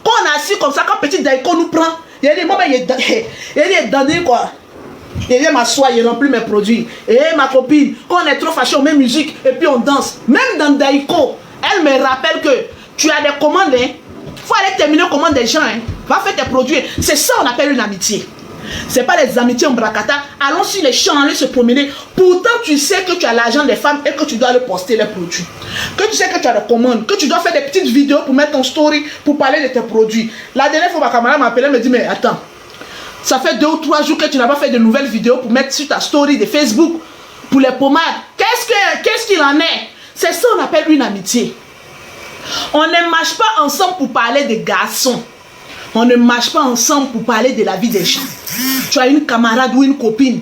quand on est assis comme ça, quand petit Daïko nous prend, il y a des moments, il est dandé quoi. Il vient m'asseoir, il remplit mes produits. Et ma copine, quand on est trop fâché, on met musique et puis on danse. Même dans Daïko, elle me rappelle que tu as des commandes. Il faut aller terminer les commandes des gens. Va faire tes produits. C'est ça qu'on appelle une amitié. C'est pas les amitiés en bracata. Allons sur les champs, allons se promener. Pourtant, tu sais que tu as l'argent des femmes et que tu dois le poster les produits. Que tu sais que tu as des commandes, que tu dois faire des petites vidéos pour mettre ton story, pour parler de tes produits. La dernière fois, ma camarade m'a appelé, elle me dit, mais attends, ça fait 2 ou 3 jours que tu n'as pas fait de nouvelles vidéos pour mettre sur ta story de Facebook pour les pommades. Qu'est-ce qu'il en est? C'est ça qu'on appelle une amitié. On ne marche pas ensemble pour parler des garçons. On ne marche pas ensemble pour parler de la vie des gens. Tu as une camarade ou une copine.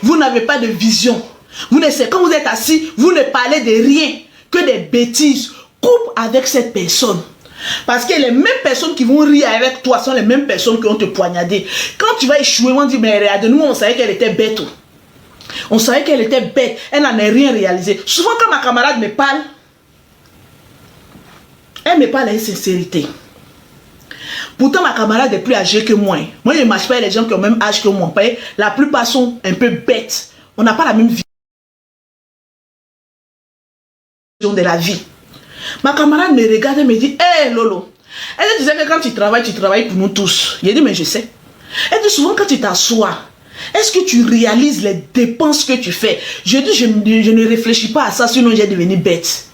Vous n'avez pas de vision. Vous ne savez, quand vous êtes assis, vous ne parlez de rien que des bêtises. Coupe avec cette personne. Parce que les mêmes personnes qui vont rire avec toi sont les mêmes personnes qui vont te poignarder. Quand tu vas échouer, on dit, mais regarde, nous, on savait qu'elle était bête. On savait qu'elle était bête. Elle n'en a rien réalisé. Souvent, quand ma camarade me parle, elle me parle avec sincérité. Pourtant, ma camarade est plus âgée que moi. Moi, je ne marche pas avec les gens qui ont le même âge que moi. La plupart sont un peu bêtes. On n'a pas la même vision de la vie. Ma camarade me regarde et me dit, hé Lolo, elle disait que quand tu travailles pour nous tous. J'ai dit, mais je sais. Elle dit souvent quand tu t'assois, est-ce que tu réalises les dépenses que tu fais? Je dis, je ne réfléchis pas à ça, sinon j'ai devenu bête.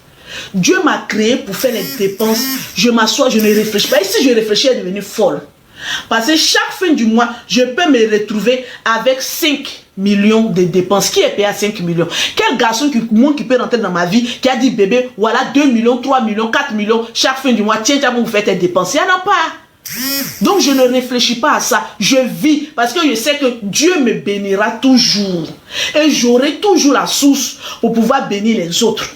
Dieu m'a créé pour faire les dépenses. Je m'assois, je ne réfléchis pas. Et si je réfléchis, elle est devenue folle. Parce que chaque fin du mois, je peux me retrouver avec 5 millions de dépenses. Qui est payé à 5 millions? Quel garçon qui peut rentrer dans ma vie, qui a dit bébé, voilà 2 millions, 3 millions, 4 millions, chaque fin du mois, tiens, vous faites tes dépenses. Il n'y en a pas. Donc je ne réfléchis pas à ça. Je vis parce que je sais que Dieu me bénira toujours. Et j'aurai toujours la source pour pouvoir bénir les autres.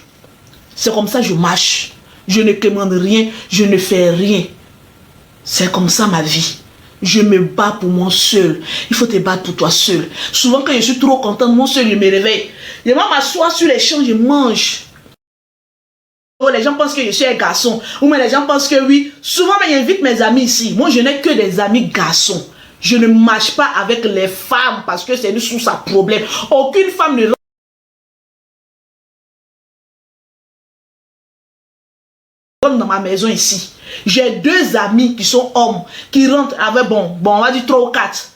C'est comme ça que je marche. Je ne commande rien, je ne fais rien. C'est comme ça ma vie. Je me bats pour moi seul. Il faut te battre pour toi seul. Souvent quand je suis trop contente, moi seul, je me réveille. Je vais m'asseoir sur les champs, je mange. Les gens pensent que je suis un garçon. Ou mais les gens pensent que oui. Souvent, j'invite mes amis ici. Moi, je n'ai que des amis garçons. Je ne marche pas avec les femmes parce que c'est une source à problème. Aucune femme ne rentre dans ma maison ici. J'ai 2 amis qui sont hommes, qui rentrent avec, bon, on va dire 3 ou 4.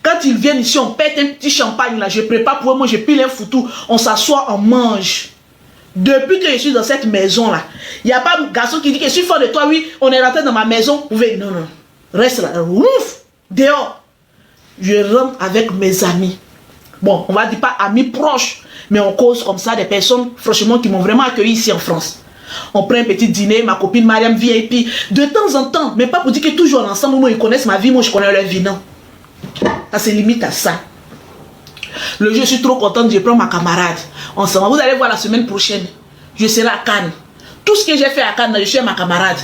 Quand ils viennent ici, on pète un petit champagne là. Je prépare pour eux, moi je pile un foutou. On s'assoit, on mange. Depuis que je suis dans cette maison-là, il n'y a pas de garçon qui dit que je suis fort de toi, oui, on est rentré dans ma maison. Non, non, reste là, ouf, dehors. Je rentre avec mes amis. Bon, on va dire pas amis proches, mais on cause comme ça des personnes, franchement, qui m'ont vraiment accueilli ici en France. On prend un petit dîner, ma copine Mariam VIP, de temps en temps, mais pas pour dire que toujours ensemble, moi ils connaissent ma vie, moi je connais leur vie, non. Ça se limite à ça. Le jour, je suis trop contente, je prends ma camarade. On s'en va. Vous allez voir la semaine prochaine. Je serai à Cannes. Tout ce que j'ai fait à Cannes, je suis à ma camarade.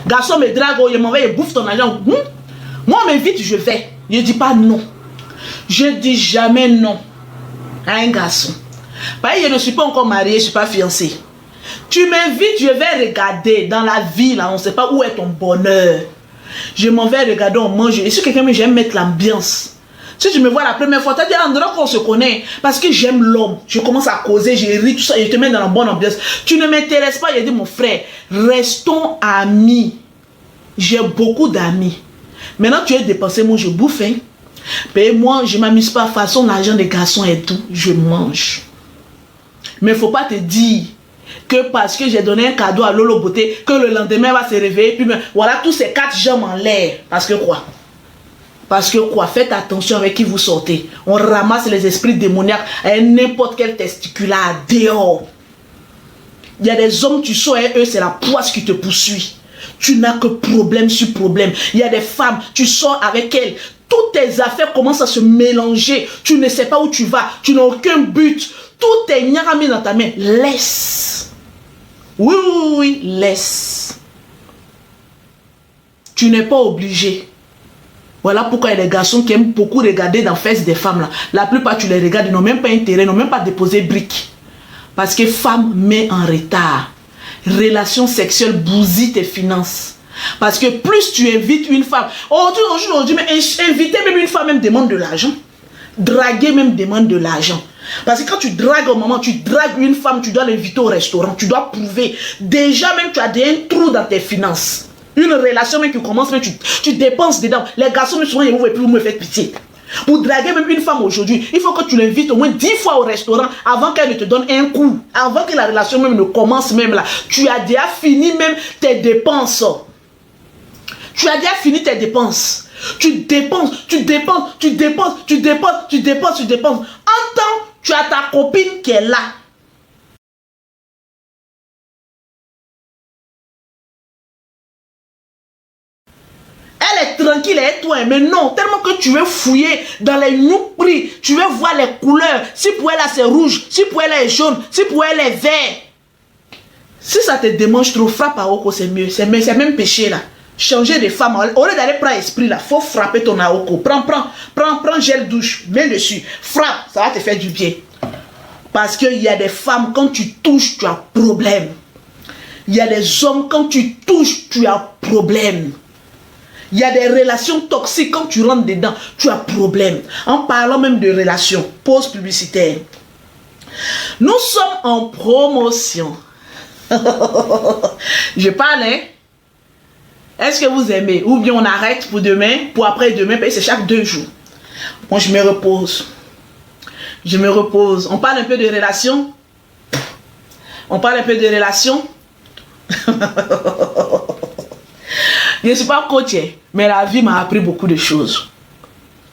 Garçon me drague, il m'envoie, il bouffe ton argent. Moi, on m'invite, je vais. Je ne dis pas non. Je ne dis jamais non à un garçon. Parce que je ne suis pas encore mariée, je ne suis pas fiancée. Tu m'invites, je vais regarder dans la vie, là, on ne sait pas où est ton bonheur. Je m'en vais regarder, on mange. Et si quelqu'un me j'aime mettre l'ambiance. Si tu me vois la première fois, tu as dit Andra qu'on se connaît. Parce que j'aime l'homme. Je commence à causer, je ris, tout ça, je te mets dans la bonne ambiance. Tu ne m'intéresses pas, je dis mon frère, restons amis. J'ai beaucoup d'amis. Maintenant, tu es dépensé, moi je bouffe. Hein. Mais moi, je ne m'amuse pas. Façon, l'argent des garçons et tout, je mange. Mais il ne faut pas te dire que parce que j'ai donné un cadeau à Lolo Beauté, que le lendemain va se réveiller, puis voilà tous ces 4 jambes en l'air. Parce que quoi? Parce que quoi? Faites attention avec qui vous sortez. On ramasse les esprits démoniaques à n'importe quel testiculaire dehors. Il y a des hommes, tu sors et eux, c'est la poisse qui te poursuit. Tu n'as que problème sur problème. Il y a des femmes, tu sors avec elles. Toutes tes affaires commencent à se mélanger. Tu ne sais pas où tu vas. Tu n'as aucun but. Tout est nyarami dans ta main. Laisse. Oui, oui, oui, laisse. Tu n'es pas obligé. Voilà pourquoi il y a des garçons qui aiment beaucoup regarder dans les fesses des femmes là. La plupart tu les regardes, ils n'ont même pas intérêt, ils n'ont même pas déposé briques. Parce que femme met en retard. Relation sexuelle bousille tes finances. Parce que plus tu invites une femme, aujourd'hui, mais inviter même une femme même demande de l'argent. Draguer même demande de l'argent. Parce que quand tu dragues au moment, tu dragues une femme, tu dois l'inviter au restaurant, tu dois prouver. Déjà même tu as un trou dans tes finances. Une relation même qui commence, mais tu dépenses dedans. Les garçons, souvent, ils ne veulent plus me faire pitié. Pour draguer même une femme aujourd'hui, il faut que tu l'invites au moins 10 fois au restaurant avant qu'elle ne te donne un coup. Avant que la relation même ne commence même là. Tu as déjà fini même tes dépenses. Tu as déjà fini tes dépenses. Tu dépenses. En temps, tu as ta copine qui est là. Elle est tranquille, elle est toi, mais non, tellement que tu veux fouiller dans les nouilles, tu veux voir les couleurs. Si pour elle, c'est rouge, si pour elle, est jaune, si pour elle, est vert. Si ça te démange trop, frappe à Aoko, c'est mieux. C'est même péché là. Changer de femme, au lieu d'aller prendre esprit là, faut frapper ton Aoko. Prends gel douche, mets dessus, frappe, ça va te faire du bien. Parce qu'il y a des femmes, quand tu touches, tu as problème. Il y a des hommes, quand tu touches, tu as problème. Il y a des relations toxiques, quand tu rentres dedans, tu as problème. En parlant même de relations, pause publicitaire. Nous sommes en promotion. Je parle, hein? Est-ce que vous aimez? Ou bien on arrête pour demain, pour après-demain, c'est chaque 2 jours. Moi, je me repose. Je me repose. On parle un peu de relations. On parle un peu de relations. Je ne suis pas coach, mais la vie m'a appris beaucoup de choses.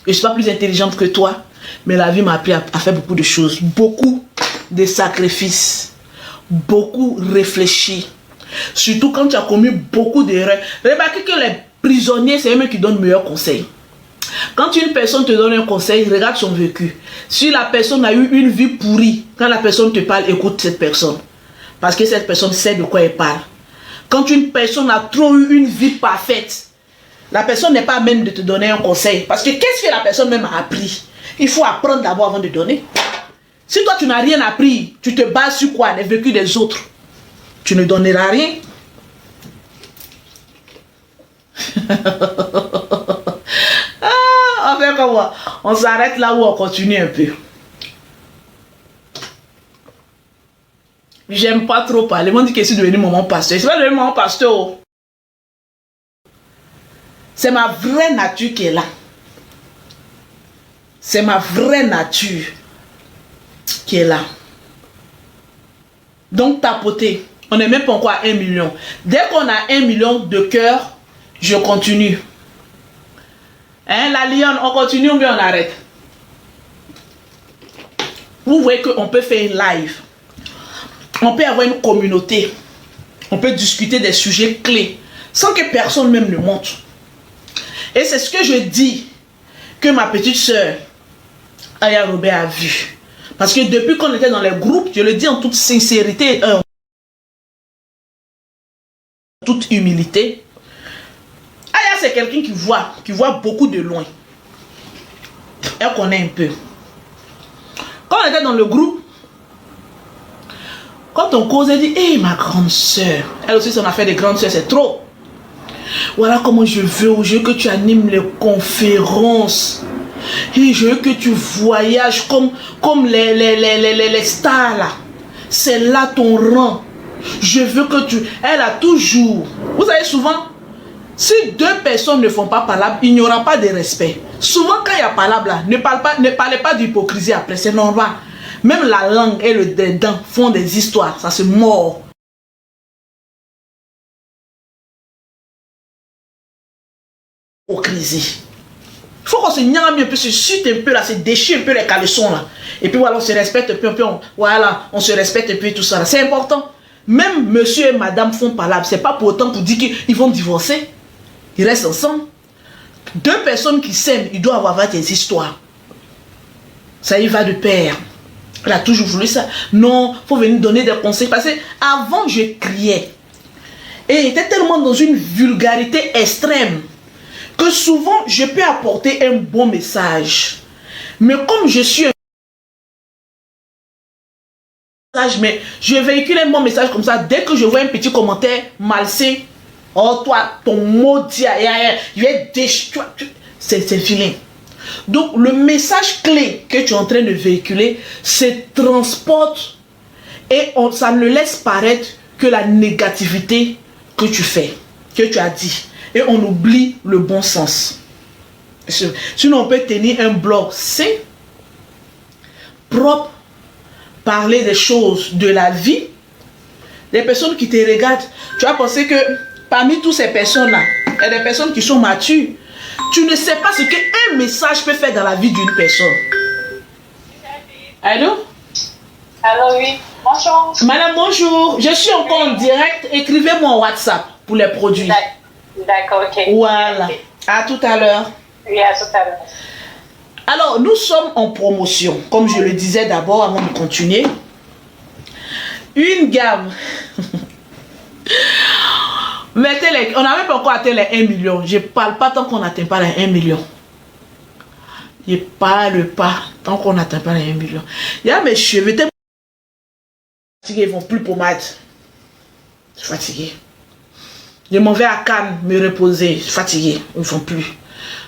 Je ne suis pas plus intelligente que toi, mais la vie m'a appris à faire beaucoup de choses. Beaucoup de sacrifices. Beaucoup réfléchi. Surtout quand tu as commis beaucoup d'erreurs. Remarquez que les prisonniers, c'est eux qui donnent meilleurs conseils. Quand une personne te donne un conseil, regarde son vécu. Si la personne a eu une vie pourrie, quand la personne te parle, écoute cette personne. Parce que cette personne sait de quoi elle parle. Quand une personne a trop eu une vie parfaite, la personne n'est pas même de te donner un conseil. Parce que qu'est-ce que la personne même a appris? Il faut apprendre d'abord avant de donner. Si toi tu n'as rien appris, tu te bases sur quoi? Les vécus des autres. Tu ne donneras rien. On fait comment? On s'arrête là où on continue un peu. J'aime pas trop parler. Ils m'ont dit que je suis devenu maman pasteur. C'est pas devenu maman pasteur. C'est ma vraie nature qui est là. C'est ma vraie nature qui est là. Donc tapoter. On n'est même pas encore à 1 million. Dès qu'on a 1 million de cœur, je continue. Hein, la lionne, on continue ou bien on arrête? Vous voyez qu'on peut faire une live. On peut avoir une communauté. On peut discuter des sujets clés sans que personne même ne monte. Et c'est ce que je dis que ma petite soeur Aya Robert a vu. Parce que depuis qu'on était dans les groupes, je le dis en toute sincérité, en toute humilité, Aya c'est quelqu'un qui voit beaucoup de loin. Elle connaît un peu. Quand on était dans le groupe, quand on cause, elle dit, hé, ma grande soeur. Elle aussi, son affaire de grande soeur, c'est trop. Voilà comment je veux que tu animes les conférences. Et je veux que tu voyages comme les stars là. C'est là ton rang. Je veux que tu... Elle a toujours... Vous savez, souvent, si 2 personnes ne font pas palabre, il n'y aura pas de respect. Souvent, quand il y a palabre là, ne parlez pas d'hypocrisie après, c'est normal. Même la langue et le dents font des histoires, ça se mord. Hypocrisie. Il faut qu'on se niame un peu, se chute un peu là, se déchire un peu les caleçons là. Et puis voilà, on se respecte un peu, voilà, on se respecte un peu et tout ça. C'est important. Même monsieur et madame font palabre, c'est pas pour autant pour dire qu'ils vont divorcer. Ils restent ensemble. 2 personnes qui s'aiment, ils doivent avoir des histoires. Ça y va de pair. Elle a toujours voulu ça. Non, il faut venir donner des conseils. Parce que avant, je criais. Et j'étais tellement dans une vulgarité extrême que souvent, je peux apporter un bon message. Mais comme je suis un message, mais je véhicule un bon message comme ça, dès que je vois un petit commentaire malsain, oh toi, ton maudit, je vais déchirer. C'est vilain. Donc, le message clé que tu es en train de véhiculer, c'est transporte et ça ne laisse paraître que la négativité que tu fais, que tu as dit. Et on oublie le bon sens. Sinon, on peut tenir un blog sain, propre, parler des choses de la vie. Les personnes qui te regardent, tu vas penser que parmi toutes ces personnes-là, il y a des personnes qui sont matures. Tu ne sais pas ce qu'un message peut faire dans la vie d'une personne. Allô? Allô, oui. Bonjour. Madame, bonjour. Je suis encore en direct. Écrivez-moi en WhatsApp pour les produits. D'accord, ok. Voilà. À tout à l'heure. Oui, à tout à l'heure. Alors, nous sommes en promotion. Comme je le disais d'abord avant de continuer. Une gamme. Mettez les... On n'a même pas encore atteint les 1 million. Je ne parle pas tant qu'on n'atteint pas les 1 million. Je ne parle pas tant qu'on n'atteint pas les 1 million. Il y a mes cheveux. Ils vont plus pommade. Je suis fatigué. Je m'en vais à Cannes me reposer. Je suis fatigué. Ils ne vont plus.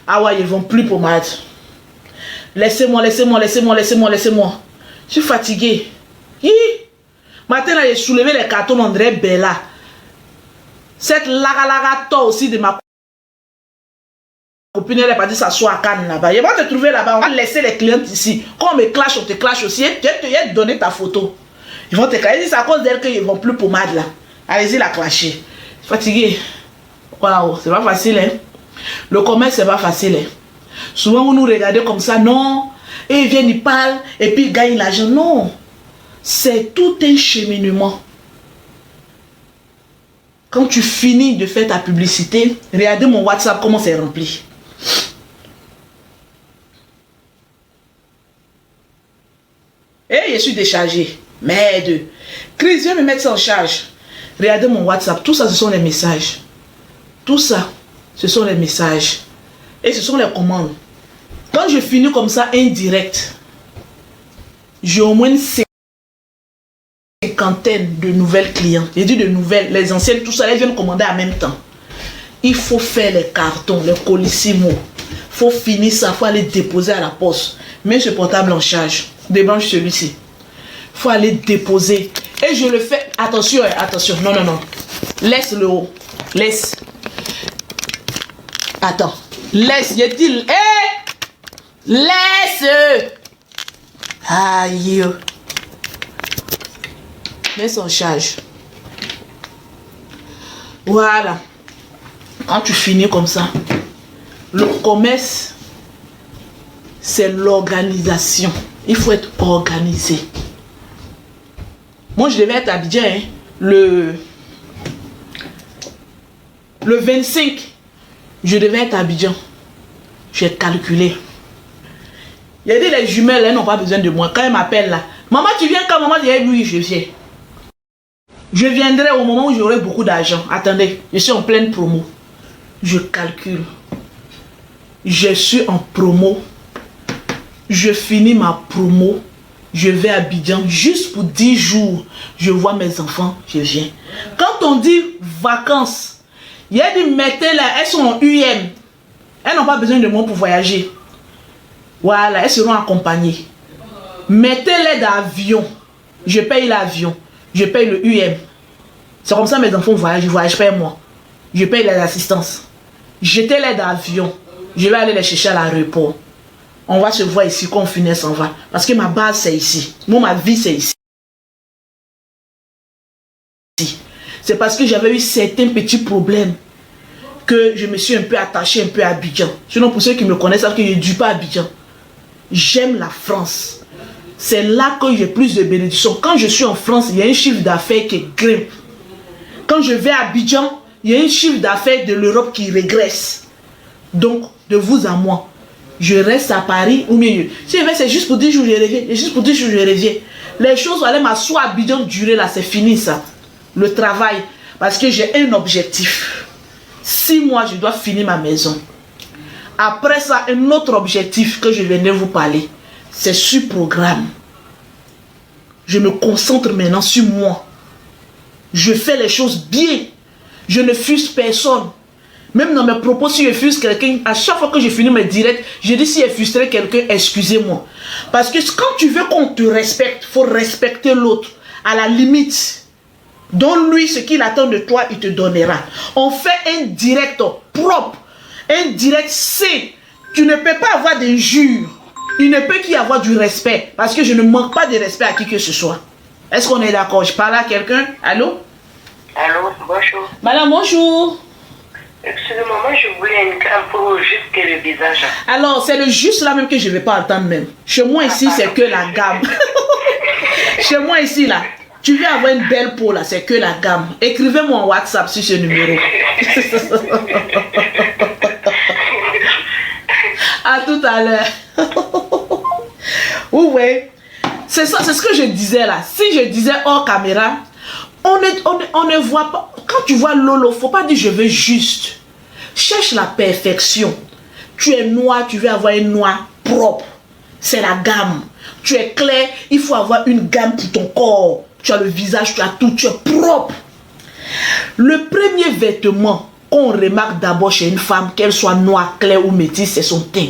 Ah ouais, ils ne vont plus pommade. Laissez-moi. Je suis fatigué. Maintenant, j'ai soulevé les cartons André Bella. Cette laga aussi de ma copine, elle est partie s'asseoir à Cannes là-bas. Je vais te trouver là-bas. On va laisser les clientes ici. Quand on me clash, on te clash aussi. Je vais te donner ta photo. Ils vont te clasher. C'est à cause d'elle qu'ils ne vont plus pommade là. Allez-y la clasher. Fatigué. Waouh, c'est pas facile, hein. Le commerce, c'est pas facile, hein. Souvent, vous nous regardez comme ça, non. Et ils viennent, ils parlent, et puis ils gagnent l'argent. Non. C'est tout un cheminement. Quand tu finis de faire ta publicité, regardez mon WhatsApp, comment c'est rempli. Et je suis déchargé. Merde. Chris, viens me mettre ça en charge. Regardez mon WhatsApp. Tout ça, ce sont les messages. Tout ça, ce sont les messages. Et ce sont les commandes. Quand je finis comme ça, indirect, j'ai au moins une cinquantaine de nouvelles clients. J'ai dit de nouvelles, les anciennes, tout ça, elles viennent commander en même temps. Il faut faire les cartons, les colissimo. Il faut finir ça, il faut aller déposer à la poste. Mets ce portable en charge. Débranche celui-ci. Il faut aller déposer. Et je le fais. Attention, attention. Non. Laisse le haut. Laisse. Attends. Laisse. Y a-t-il. Laisse. Aïe. Mets en charge. Voilà. Quand tu finis comme ça, le commerce, c'est l'organisation. Il faut être organisé. Moi, je devais être à Abidjan, hein, le 25. Je devais être à Abidjan. J'ai calculé. Il y a dit les jumelles, elles n'ont pas besoin de moi. Quand elles m'appellent là, maman, tu viens quand? Maman dit oui, je viens. Je viendrai au moment où j'aurai beaucoup d'argent. Attendez, je suis en pleine promo. Je calcule. Je suis en promo. Je finis ma promo. Je vais à Abidjan juste pour 10 jours. Je vois mes enfants, je viens. Quand on dit vacances, il y a des mettez là, elles sont en UM. Elles n'ont pas besoin de moi pour voyager. Voilà, elles seront accompagnées. Mettez-les d'avion. Je paye l'avion. Je paye le UM. C'est comme ça mes enfants voyagent. Je ne voyage pas moi. Je paye les assistances. Jetez-les d'avion. Je vais aller les chercher à l'aéroport. On va se voir ici quand on finit, s'en va. Parce que ma base, c'est ici. Moi, ma vie, c'est ici. C'est parce que j'avais eu certains petits problèmes que je me suis un peu attaché un peu à Abidjan. Sinon, pour ceux qui me connaissent, savent que je ne dis pas Abidjan. J'aime la France. C'est là que j'ai plus de bénédictions. Quand je suis en France, il y a un chiffre d'affaires qui grimpe. Quand je vais à Abidjan, il y a un chiffre d'affaires de l'Europe qui régresse. Donc, de vous à moi, je reste à Paris ou mieux. Si je vais, c'est juste pour 10 jours, je reviens. C'est juste pour 10 jours, je reviens. Les choses, allaient m'asseoir à Abidjan durer là, c'est fini ça. Le travail. Parce que j'ai un objectif. 6 mois, je dois finir ma maison. Après ça, un autre objectif que je venais vous parler. C'est sur programme. Je me concentre maintenant sur moi. Je fais les choses bien. Je ne fuse personne. Même dans mes propos, si je fuse quelqu'un, à chaque fois que je finis mes directs, je dis si je fuserai quelqu'un, excusez-moi. Parce que quand tu veux qu'on te respecte, il faut respecter l'autre. À la limite, donne-lui ce qu'il attend de toi, il te donnera. On fait un direct propre, un direct sain. Tu ne peux pas avoir d'injures. Il ne peut qu'y avoir du respect. Parce que je ne manque pas de respect à qui que ce soit. Est-ce qu'on est d'accord? Je parle à quelqu'un? Allô? Allô, bonjour. Madame, bonjour. Excusez-moi, moi je voulais une gamme pour juste que le visage. Alors, c'est le juste là même que je ne vais pas entendre même. Chez moi ici, c'est que la gamme. Chez moi ici, là, tu veux avoir une belle peau là, c'est que la gamme. Écrivez-moi en WhatsApp sur ce numéro. À tout à l'heure. Oui, c'est ça, c'est ce que je disais là. Si je disais hors caméra, on ne voit pas. Quand tu vois Lolo, faut pas dire je veux juste. Cherche la perfection. Tu es noir, tu veux avoir une noix propre. C'est la gamme. Tu es clair, il faut avoir une gamme pour ton corps. Tu as le visage, tu as tout, tu es propre. Le premier vêtement qu'on remarque d'abord chez une femme, qu'elle soit noire, claire ou métisse, c'est son teint.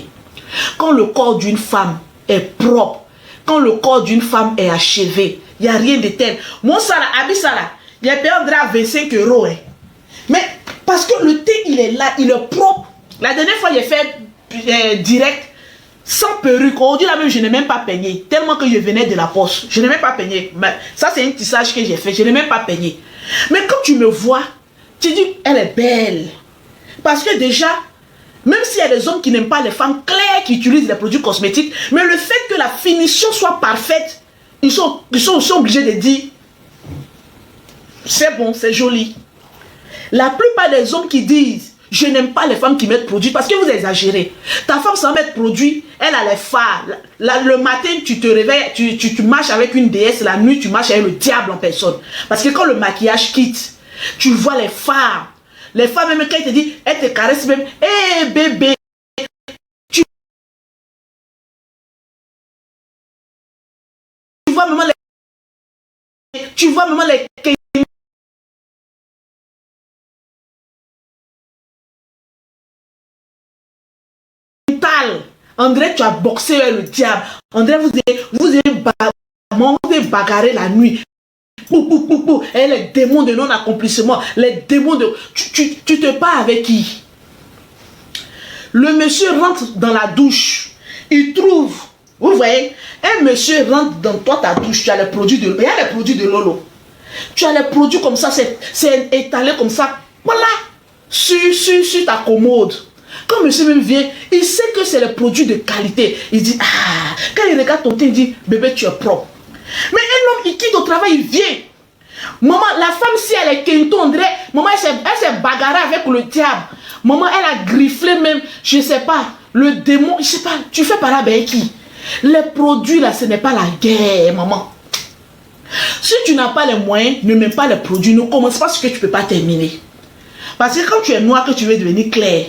Quand le corps d'une femme est propre, quand le corps d'une femme est achevé, il n'y a rien de tel. Mon Sarah, Abisala, il a payé 25 €. Hein. Mais parce que le teint, il est là, il est propre. La dernière fois, j'ai fait direct, sans perruque. Aujourd'hui, là même, je n'ai même pas peigné. Tellement que je venais de la poste. Je n'ai même pas peigné. Mais ça, c'est un tissage que j'ai fait. Je n'ai même pas peigné. Mais quand tu me vois, tu dis, elle est belle. Parce que déjà, même s'il y a des hommes qui n'aiment pas les femmes claires qui utilisent les produits cosmétiques, mais le fait que la finition soit parfaite, ils sont obligés de dire, c'est bon, c'est joli. La plupart des hommes qui disent, je n'aime pas les femmes qui mettent produit, parce que vous exagérez. Ta femme sans mettre produit, elle a les fards. Le matin, tu te réveilles, tu marches avec une déesse, la nuit, tu marches avec le diable en personne. Parce que quand le maquillage quitte, tu vois les fards. Les femmes, même quand elles te disent, elles te caressent même, hé bébé, tu vois maman les André, tu as boxé avec le diable. André, vous avez bagarré la nuit. Et les démons de non-accomplissement, les démons de... Tu te bats avec qui? Le monsieur rentre dans la douche. Il trouve... Vous voyez, un monsieur rentre dans toi, ta douche. Tu as les produits de... Il y a les produits de Lolo. Tu as les produits comme ça, c'est étalé comme ça. Voilà. Sur ta commode. Quand monsieur même vient, il sait que c'est le produit de qualité. Il dit, ah, quand il regarde ton teint, il dit, bébé, tu es propre. Mais un homme, il quitte au travail, il vient. Maman, la femme, si elle est kento, André, maman, elle s'est bagarrée avec le diable. Maman, elle a grifflé même, je ne sais pas, le démon, je ne sais pas, tu fais par là avec qui? Les produits, là, ce n'est pas la guerre, maman. Si tu n'as pas les moyens, ne mets pas les produits, ne commence pas ce que tu ne peux pas terminer. Parce que quand tu es noir, que tu veux devenir clair,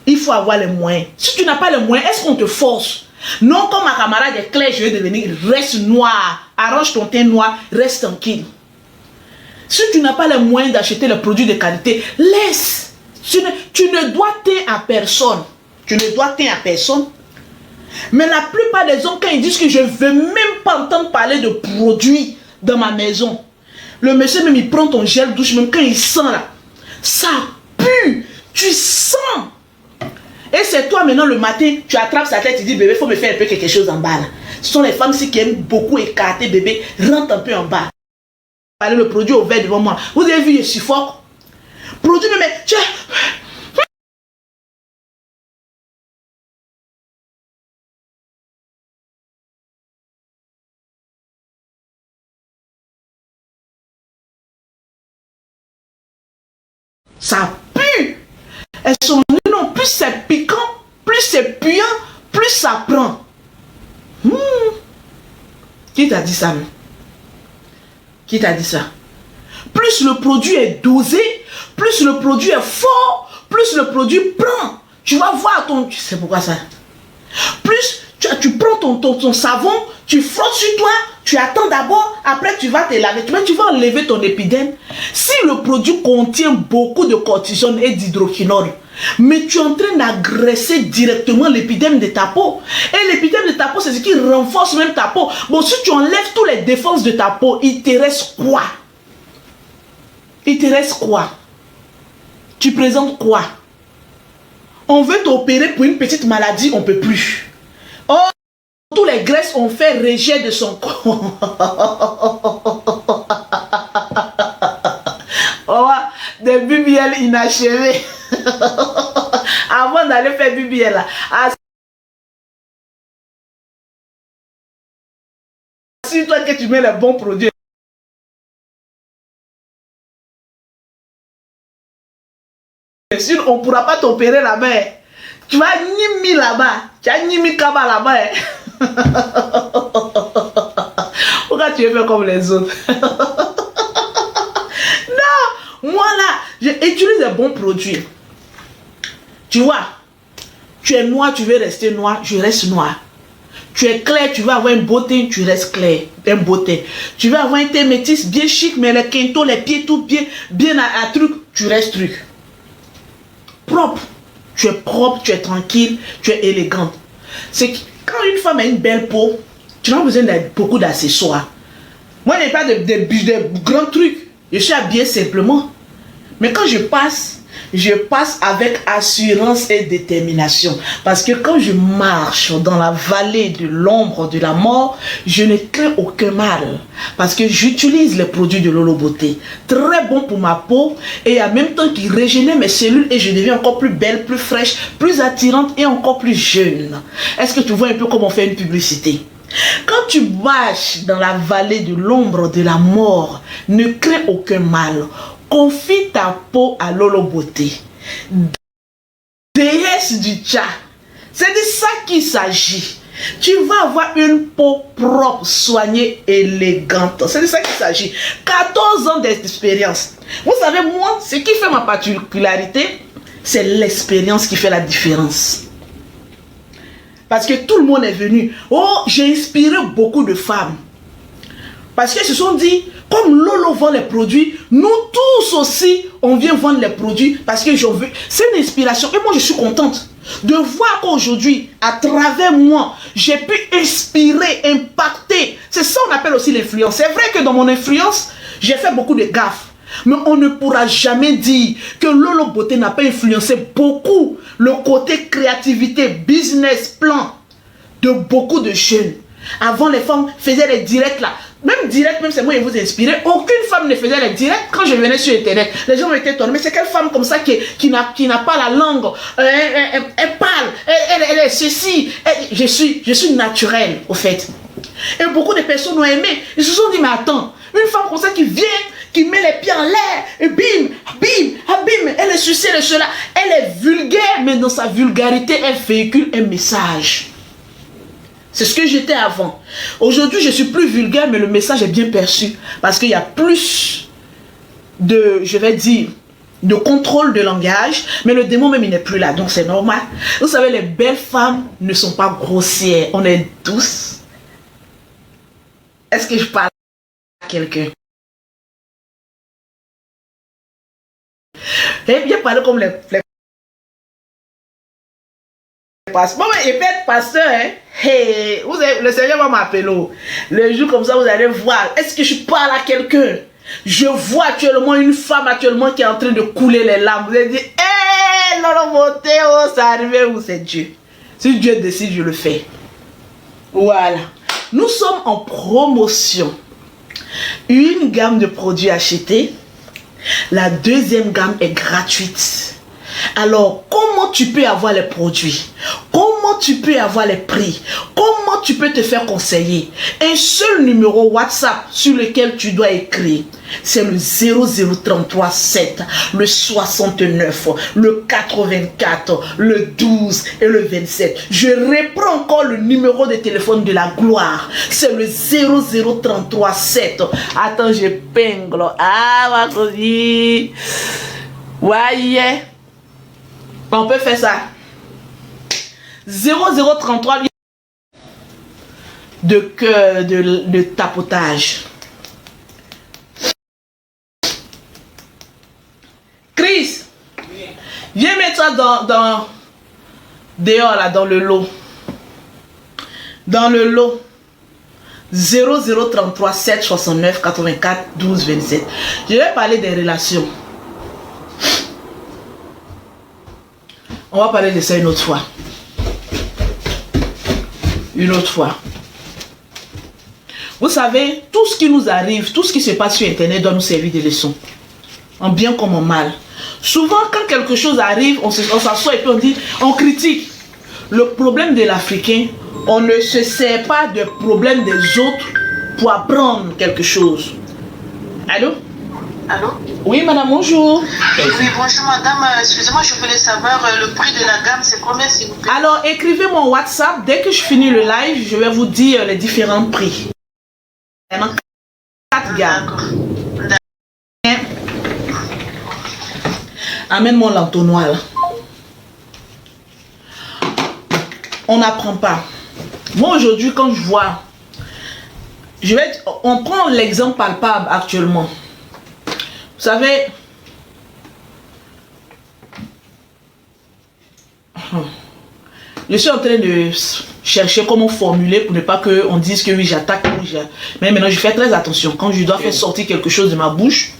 il faut avoir les moyens. Si tu n'as pas les moyens, est-ce qu'on te force? Non, comme ma camarade est claire, je vais devenir, reste noir. Arrange ton teint noir, reste tranquille. Si tu n'as pas les moyens d'acheter les produits de qualité, laisse. Tu ne dois teint à personne. Tu ne dois teint à personne. Mais la plupart des hommes, quand ils disent que je ne veux même pas entendre parler de produits dans ma maison, le monsieur même, il prend ton gel douche, même quand il sent là, ça pue. Tu sens. Et c'est toi maintenant le matin, tu attrapes sa tête, tu dis bébé, il faut me faire un peu quelque chose en bas là. Ce sont les femmes qui aiment beaucoup écarter bébé, rentre un peu en bas. Allez, le produit au vert devant moi. Vous avez vu, il suffoque. Produit, mais tiens. Ça pue. Elles sont non, plus c'est piquant, plus c'est puant, plus ça prend. Qui t'a dit ça? Qui t'a dit ça? Plus le produit est dosé, plus le produit est fort, plus le produit prend. Tu vas voir ton... Tu sais pourquoi ça? Plus tu prends ton savon, tu frottes sur toi, tu attends d'abord, après tu vas te laver, tu vas enlever ton épiderme. Si le produit contient beaucoup de cortisone et d'hydroquinone, mais tu es en train d'agresser directement l'épiderme de ta peau. Et l'épiderme de ta peau, c'est ce qui renforce même ta peau. Bon, si tu enlèves toutes les défenses de ta peau, il te reste quoi? Il te reste quoi? Tu présentes quoi? On veut t'opérer pour une petite maladie, on ne peut plus. Oh, tous les graisses ont fait rejet de son corps. Oh, des BBL inachevés. Avant d'aller faire BBL là. Assure-toi que tu mets les bons produits. Bien sûr, on ne pourra pas t'opérer là-bas. Tu vas nimi là-bas. Tu as nimi kaba là-bas. Pourquoi tu veux faire comme les autres? Non, moi là, j'utilise des bons produits. Tu vois, tu es noir, tu veux rester noir, je reste noir. Tu es clair, tu veux avoir une beauté, tu restes clair, une beauté. Tu veux avoir un teint métis bien chic, mais les quintos, les pieds tout bien à truc, tu restes truc. Propre, tu es tranquille, tu es élégante. C'est quand une femme a une belle peau, tu n'as pas besoin de beaucoup d'accessoires. Moi, je n'ai pas de grands trucs. Je suis habillée simplement. Mais quand je passe avec assurance et détermination. Parce que quand je marche dans la vallée de l'ombre de la mort, je ne crains aucun mal. Parce que j'utilise les produits de Lolo Beauté. Très bon pour ma peau et en même temps qui régénère mes cellules et je deviens encore plus belle, plus fraîche, plus attirante et encore plus jeune. Est-ce que tu vois un peu comment on fait une publicité? Quand tu marches dans la vallée de l'ombre de la mort, ne crains aucun mal. Confie ta peau à Lolo Beauté. Déesse du Tcha. C'est de ça qu'il s'agit. Tu vas avoir une peau propre, soignée, élégante. C'est de ça qu'il s'agit. 14 ans d'expérience. Vous savez, moi, ce qui fait ma particularité, c'est l'expérience qui fait la différence. Parce que tout le monde est venu. Oh, j'ai inspiré beaucoup de femmes. Parce qu'elles se sont dit, comme Lolo vend les produits, nous tous aussi, on vient vendre les produits parce que j'en veux. C'est une inspiration. Et moi, je suis contente de voir qu'aujourd'hui, à travers moi, j'ai pu inspirer, impacter. C'est ça qu'on appelle aussi l'influence. C'est vrai que dans mon influence, j'ai fait beaucoup de gaffes. Mais on ne pourra jamais dire que Lolo Beauté n'a pas influencé beaucoup le côté créativité, business, plan de beaucoup de jeunes. Avant, les femmes faisaient les directs là. Même direct, même c'est moi qui vous inspirais. Aucune femme ne faisait les directs. Quand je venais sur internet, les gens m'étaient étonnés. Mais c'est quelle femme comme ça qui n'a pas la langue, elle parle, elle est ceci. Je suis naturelle au fait. Et beaucoup de personnes ont aimé. Ils se sont dit, mais attends, une femme comme ça qui vient, qui met les pieds en l'air, et bim, bim, ah bim, elle est ceci, elle est cela. Elle est vulgaire, mais dans sa vulgarité, elle véhicule un message. C'est ce que j'étais avant. Aujourd'hui, je suis plus vulgaire, mais le message est bien perçu. Parce qu'il y a plus de, je vais dire, de contrôle de langage. Mais le démon même, il n'est plus là. Donc, c'est normal. Vous savez, les belles femmes ne sont pas grossières. On est douces. Est-ce que je parle à quelqu'un? J'aime bien parler comme les bon, il peut être pasteur, hein? Hey, le Seigneur va m'appeler. Le jour comme ça, vous allez voir. Est-ce que je parle à quelqu'un? Je vois actuellement une femme actuellement qui est en train de couler les larmes. Vous allez dire, hé, Lolo Beauté, oh, ça arrive où? C'est Dieu. Si Dieu décide, je le fais. Voilà. Nous sommes en promotion. Une gamme de produits achetés. La deuxième gamme est gratuite. Alors, comment tu peux avoir les produits? Comment tu peux avoir les prix? Comment tu peux te faire conseiller? Un seul numéro WhatsApp sur lequel tu dois écrire, c'est le 0033 7, le 69, le 84, le 12 et le 27. Je reprends encore le numéro de téléphone de la gloire. C'est le 0033 7. Attends, je pingle. Ah, ma copine. Ouais. On peut faire ça. 0033 de cœur, de tapotage. Chris, viens mettre ça dans dehors là, dans le lot. Dans le lot. 0033 7 69 84 12 27. Je vais parler des relations. On va parler de ça une autre fois. Une autre fois. Vous savez, tout ce qui nous arrive, tout ce qui se passe sur Internet doit nous servir de leçon. En bien comme en mal. Souvent, quand quelque chose arrive, on s'assoit et puis on dit, on critique. Le problème de l'Africain, on ne se sert pas de problème des autres pour apprendre quelque chose. Allô? Allô? Oui, madame, bonjour. Oui, bonjour madame. Excusez-moi, je voulais savoir le prix de la gamme, c'est combien s'il vous plaît? Alors, écrivez mon WhatsApp. Dès que je finis le live, je vais vous dire les différents prix. Il y en a 4 gammes. Amène-moi l'entonnoir là. On n'apprend pas. Moi aujourd'hui, quand je vois, on prend l'exemple palpable actuellement. Vous savez, je suis en train de chercher comment formuler pour ne pas qu'on dise que oui, j'attaque. Mais maintenant, je fais très attention. Quand je dois faire sortir quelque chose de ma bouche,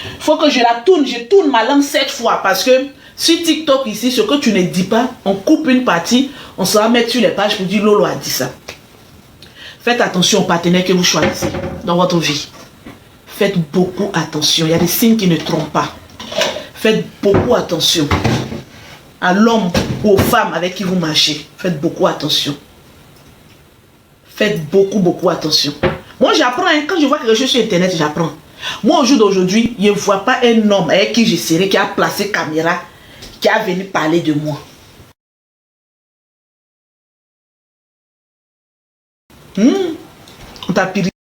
il faut que je la tourne. Je tourne ma langue 7 fois parce que sur TikTok ici, ce que tu ne dis pas, on coupe une partie, on se va mettre sur les pages pour dire Lolo a dit ça. Faites attention aux partenaires que vous choisissez dans votre vie. Faites beaucoup attention. Il y a des signes qui ne trompent pas. Faites beaucoup attention à l'homme ou aux femmes avec qui vous marchez. Faites beaucoup attention. Faites beaucoup attention. Moi, j'apprends. Hein, quand je vois quelque chose sur Internet, j'apprends. Moi, au jour d'aujourd'hui, je ne vois pas un homme avec qui je serai qui a placé caméra, qui a venu parler de moi. On t'a piré.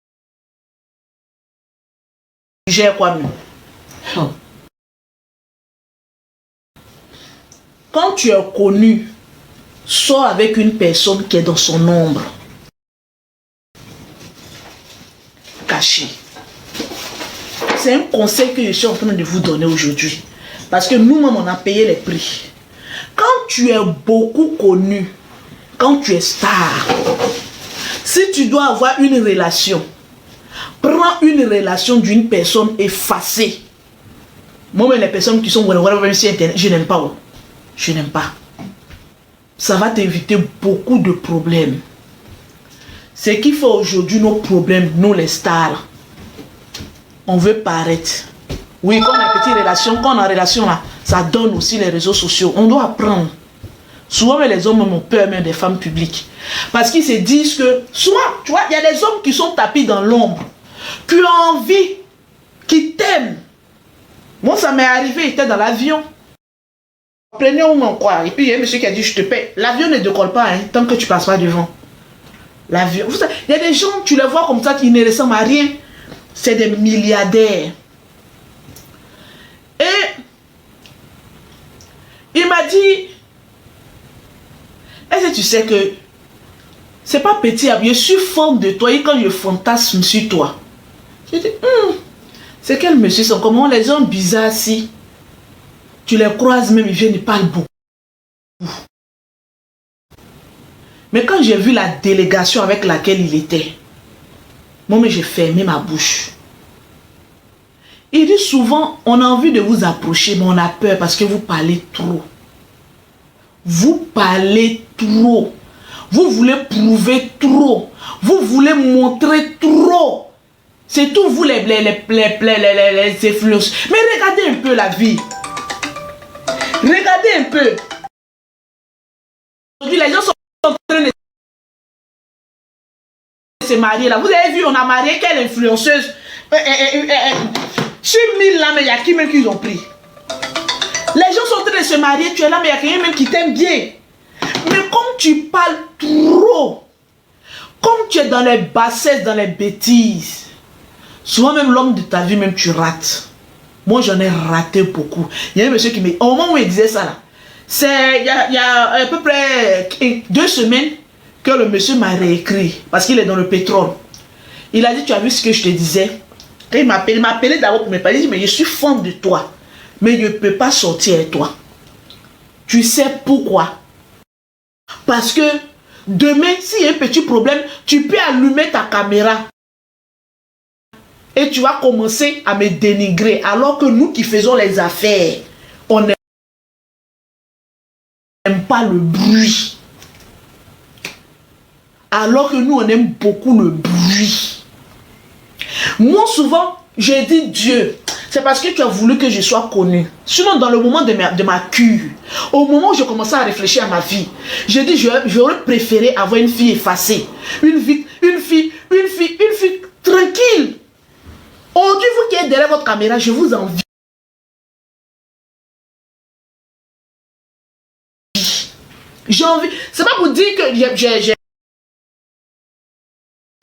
J'ai quoi même? Quand tu es connu, sors avec une personne qui est dans son ombre. Caché. C'est un conseil que je suis en train de vous donner aujourd'hui. Parce que nous-mêmes, on a payé les prix. Quand tu es beaucoup connu, quand tu es star, si tu dois avoir une relation, prends une relation d'une personne effacée. Moi, les personnes qui sont sur Internet, je n'aime pas. Je n'aime pas. Ça va t'éviter beaucoup de problèmes. Ce qui fait aujourd'hui nos problèmes, nous les stars. On veut paraître. Oui, quand on a une petite relation, quand on a une relation là, ça donne aussi les réseaux sociaux. On doit apprendre. Souvent, les hommes ont peur même des femmes publiques. Parce qu'ils se disent que, soit, tu vois, il y a des hommes qui sont tapis dans l'ombre, qui ont envie, qui t'aiment. Moi, ça m'est arrivé, j'étais dans l'avion. Prenez où on croit. Et puis, il y a un monsieur qui a dit, je te paie. L'avion ne décolle pas, hein, tant que tu passes pas devant. L'avion. Il y a des gens, tu les vois comme ça, qui ne ressemblent à rien. C'est des milliardaires. Et il m'a dit, est-ce que tu sais que c'est pas petit, je suis fan de toi et quand je fantasme sur toi. Je dis, c'est quel monsieur sont comment les gens bizarres si tu les croises même, ils viennent, ils parlent beaucoup. Mais quand j'ai vu la délégation avec laquelle il était, moi, j'ai fermé ma bouche. Il dit souvent, on a envie de vous approcher, mais on a peur parce que vous parlez trop. Vous parlez trop. Vous voulez prouver trop. Vous voulez montrer trop. C'est tout vous les influences. Mais regardez un peu la vie. Regardez un peu. Aujourd'hui, les gens sont en train de se marier là. Vous avez vu, on a marié quelle influenceuse. Sur 1000 là, mais il y a qui même qu'ils ont pris. Les gens sont en train de se marier, tu es là, mais il y a quelqu'un même qui t'aime bien. Mais comme tu parles trop, comme tu es dans les bassesses, dans les bêtises, souvent même l'homme de ta vie, même tu rates. Moi, j'en ai raté beaucoup. Il y a un monsieur qui me... Au moment où il disait ça là, c'est il y a à peu près 2 semaines que le monsieur m'a réécrit parce qu'il est dans le pétrole. Il a dit, tu as vu ce que je te disais? Quand il m'a appelé d'abord pour me parler, il dit, mais je suis fan de toi. Mais je ne peux pas sortir avec toi. Tu sais pourquoi? Parce que demain, s'il y a un petit problème, tu peux allumer ta caméra. Et tu vas commencer à me dénigrer. Alors que nous qui faisons les affaires, on est pas le bruit. Alors que nous, on aime beaucoup le bruit. Moi, souvent, j'ai dit Dieu, c'est parce que tu as voulu que je sois connu. Sinon, dans le moment de ma cure, au moment où je commençais à réfléchir à ma vie, j'ai dit, j'aurais préféré avoir une fille effacée. Une fille tranquille. Aujourd'hui, vous qui êtes derrière votre caméra, je vous envie. J'ai envie. C'est pas pour dire que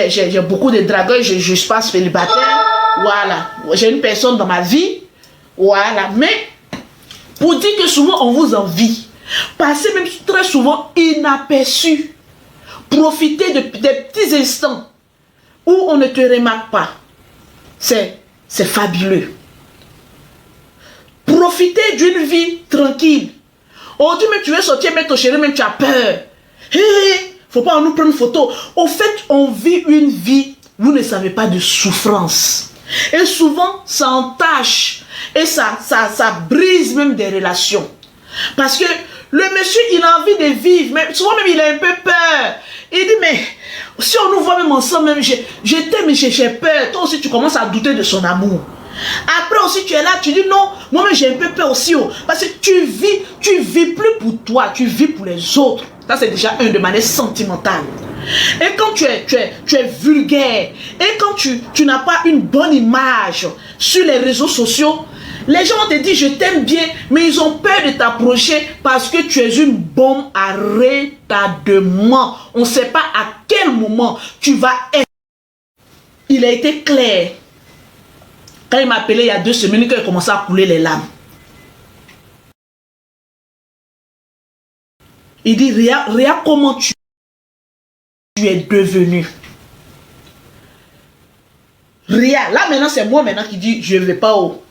j'ai beaucoup de dragueurs, je suis pas célibataire. Voilà. J'ai une personne dans ma vie. Voilà. Mais pour dire que souvent on vous envie. Passez même très souvent inaperçu. Profitez des petits instants où on ne te remarque pas. C'est fabuleux. Profitez d'une vie tranquille. On dit, mais tu veux sortir, mais ton chéri, même tu as peur. Faut pas nous prendre photo. Au fait, on vit une vie, vous ne savez pas, de souffrance. Et souvent, ça entache. Et ça brise même des relations. Parce que le monsieur, il a envie de vivre. Mais souvent même, il a un peu peur. Il dit, mais si on nous voit même ensemble, même, je t'aime, mais j'ai peur. Toi aussi, tu commences à douter de son amour. Après aussi, tu es là, tu dis non, moi-même j'ai un peu peur aussi. Parce que tu vis plus pour toi, tu vis pour les autres. Ça, c'est déjà de manière sentimentale. Et quand tu es vulgaire, et quand tu n'as pas une bonne image sur les réseaux sociaux, les gens te disent je t'aime bien, mais ils ont peur de t'approcher parce que tu es une bombe à retardement. On ne sait pas à quel moment tu vas être. Il a été clair. Quand il m'a appelé il y a 2 semaines, quand il commençait à couler les larmes. Il dit, Regarde comment tu es devenu. Regarde, là maintenant c'est moi maintenant qui dis, je ne vais pas haut.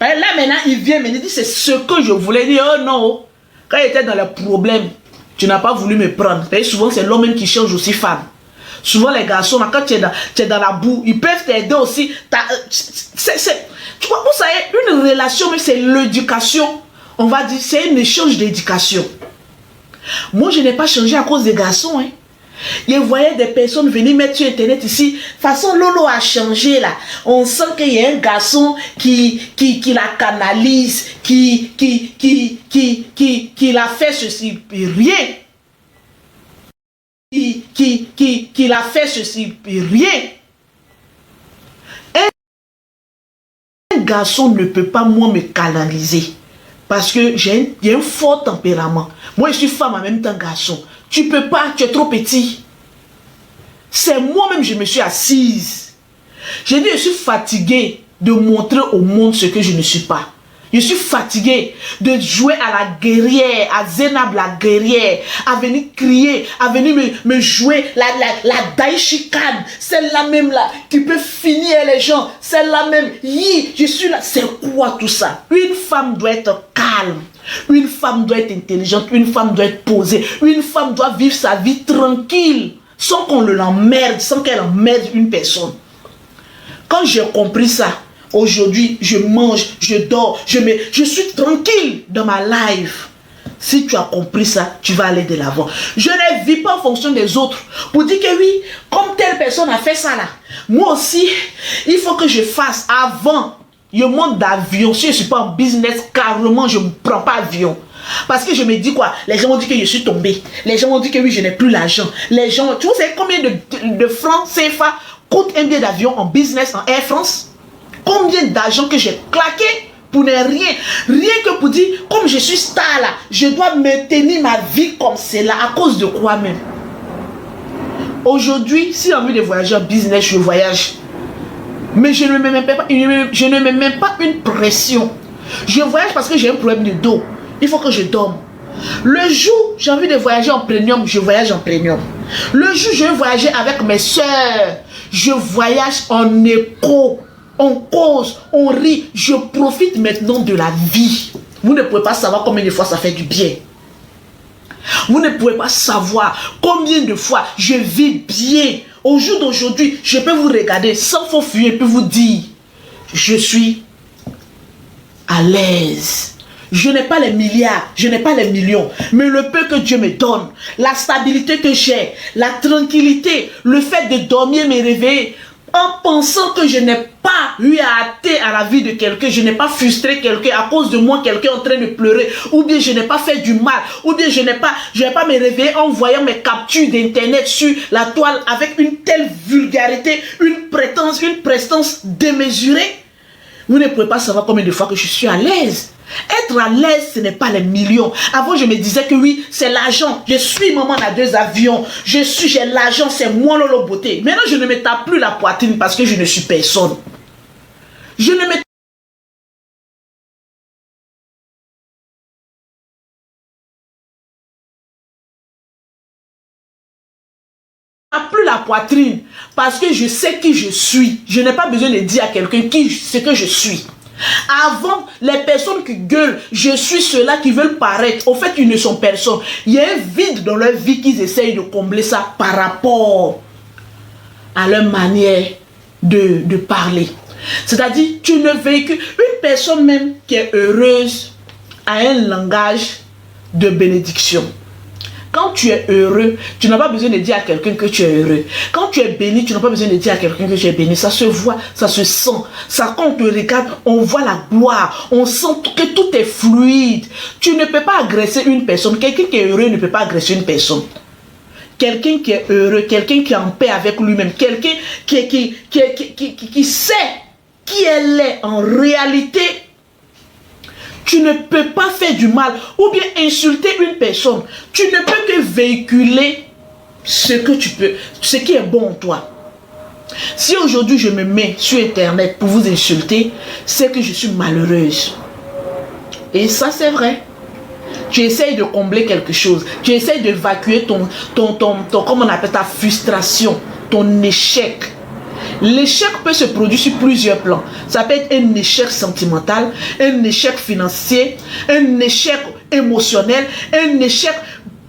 Là maintenant il vient, mais il dit, c'est ce que je voulais dire. Oh non, quand il était dans le problème, tu n'as pas voulu me prendre. Et souvent c'est l'homme même qui change aussi femme. Souvent les garçons, quand tu es dans la boue, ils peuvent t'aider aussi. Tu vois, vous savez, une relation, mais c'est l'éducation. On va dire, c'est un échange d'éducation. Moi, je n'ai pas changé à cause des garçons. Hein. Je voyais des personnes venir mettre sur Internet ici. De toute façon, Lolo a changé là. On sent qu'il y a un garçon qui la canalise, qui l'a fait ceci. Rien. Qui l'a fait ceci, rien. Un garçon ne peut pas, moi, me canaliser. Parce que j'ai un fort tempérament. Moi, je suis femme en même temps garçon. Tu peux pas, tu es trop petit. C'est moi-même, je me suis assise. J'ai dit, je suis fatiguée de montrer au monde ce que je ne suis pas. Je suis fatiguée de jouer à la guerrière, à Zénab la guerrière, à venir crier, à venir me jouer la Daishikan, celle-là même là, qui peut finir les gens, celle-là même, je suis là. C'est quoi tout ça? Une femme doit être calme, une femme doit être intelligente, une femme doit être posée, une femme doit vivre sa vie tranquille, sans qu'on l'emmerde, sans qu'elle emmerde une personne. Quand j'ai compris ça, aujourd'hui, je mange, je dors, je suis tranquille dans ma life. Si tu as compris ça, tu vas aller de l'avant. Je ne vis pas en fonction des autres. Pour dire que oui, comme telle personne a fait ça là, moi aussi, il faut que je fasse avant. Je monte d'avion. Si je ne suis pas en business, carrément, je ne prends pas avion. Parce que je me dis quoi? Les gens ont dit que je suis tombée. Les gens ont dit que oui, je n'ai plus l'argent. Les gens, tu sais combien de francs CFA coûte un billet d'avion en business, en Air France? Combien d'argent que j'ai claqué pour ne rien. Rien que pour dire, comme je suis star là, je dois maintenir ma vie comme cela. À cause de quoi même? Aujourd'hui, si j'ai envie de voyager en business, je voyage. Mais je ne me mets même pas une pression. Je voyage parce que j'ai un problème de dos. Il faut que je dorme. Le jour j'ai envie de voyager en premium, je voyage en premium. Le jour je veux voyager avec mes soeurs, je voyage en écho. On cause, on rit. Je profite maintenant de la vie. Vous ne pouvez pas savoir combien de fois ça fait du bien. Vous ne pouvez pas savoir combien de fois je vis bien. Au jour d'aujourd'hui, je peux vous regarder sans faux fuir et puis vous dire, je suis à l'aise. Je n'ai pas les milliards, je n'ai pas les millions, mais le peu que Dieu me donne, la stabilité que j'ai, la tranquillité, le fait de dormir, me réveiller, en pensant que je n'ai pas eu à hâter à la vie de quelqu'un, je n'ai pas frustré quelqu'un, à cause de moi, quelqu'un en train de pleurer, ou bien je n'ai pas fait du mal, ou bien je n'ai pas me réveiller en voyant mes captures d'internet sur la toile avec une telle vulgarité, une prestance démesurée. Vous ne pouvez pas savoir combien de fois que je suis à l'aise. Être à l'aise, ce n'est pas les millions. Avant, je me disais que oui, c'est l'argent. Je suis maman à 2 avions. J'ai l'argent, c'est moi Lolo Beauté. Maintenant, je ne me tape plus la poitrine parce que je ne suis personne. Je ne me tape plus la poitrine parce que je sais qui je suis. Je n'ai pas besoin de dire à quelqu'un ce que je suis. Avant, les personnes qui gueulent, je suis ceux-là qui veulent paraître. Au fait, ils ne sont personne. Il y a un vide dans leur vie qu'ils essayent de combler ça par rapport à leur manière de parler. C'est-à-dire, tu ne véhicules une personne même qui est heureuse a un langage de bénédiction. Quand tu es heureux, tu n'as pas besoin de dire à quelqu'un que tu es heureux. Quand tu es béni, tu n'as pas besoin de dire à quelqu'un que tu es béni. Ça se voit, ça se sent. Ça, quand on te regarde, on voit la gloire. On sent que tout est fluide. Tu ne peux pas agresser une personne. Quelqu'un qui est heureux ne peut pas agresser une personne. Quelqu'un qui est heureux, quelqu'un qui est en paix avec lui-même, quelqu'un qui sait qui elle est en réalité. Tu ne peux pas faire du mal ou bien insulter une personne. Tu ne peux que véhiculer ce que tu peux, ce qui est bon en toi. Si aujourd'hui je me mets sur Internet pour vous insulter, c'est que je suis malheureuse. Et ça c'est vrai. Tu essayes de combler quelque chose. Tu essayes d'évacuer comment on appelle ta frustration, ton échec. L'échec peut se produire sur plusieurs plans. Ça peut être un échec sentimental, un échec financier, un échec émotionnel, un échec.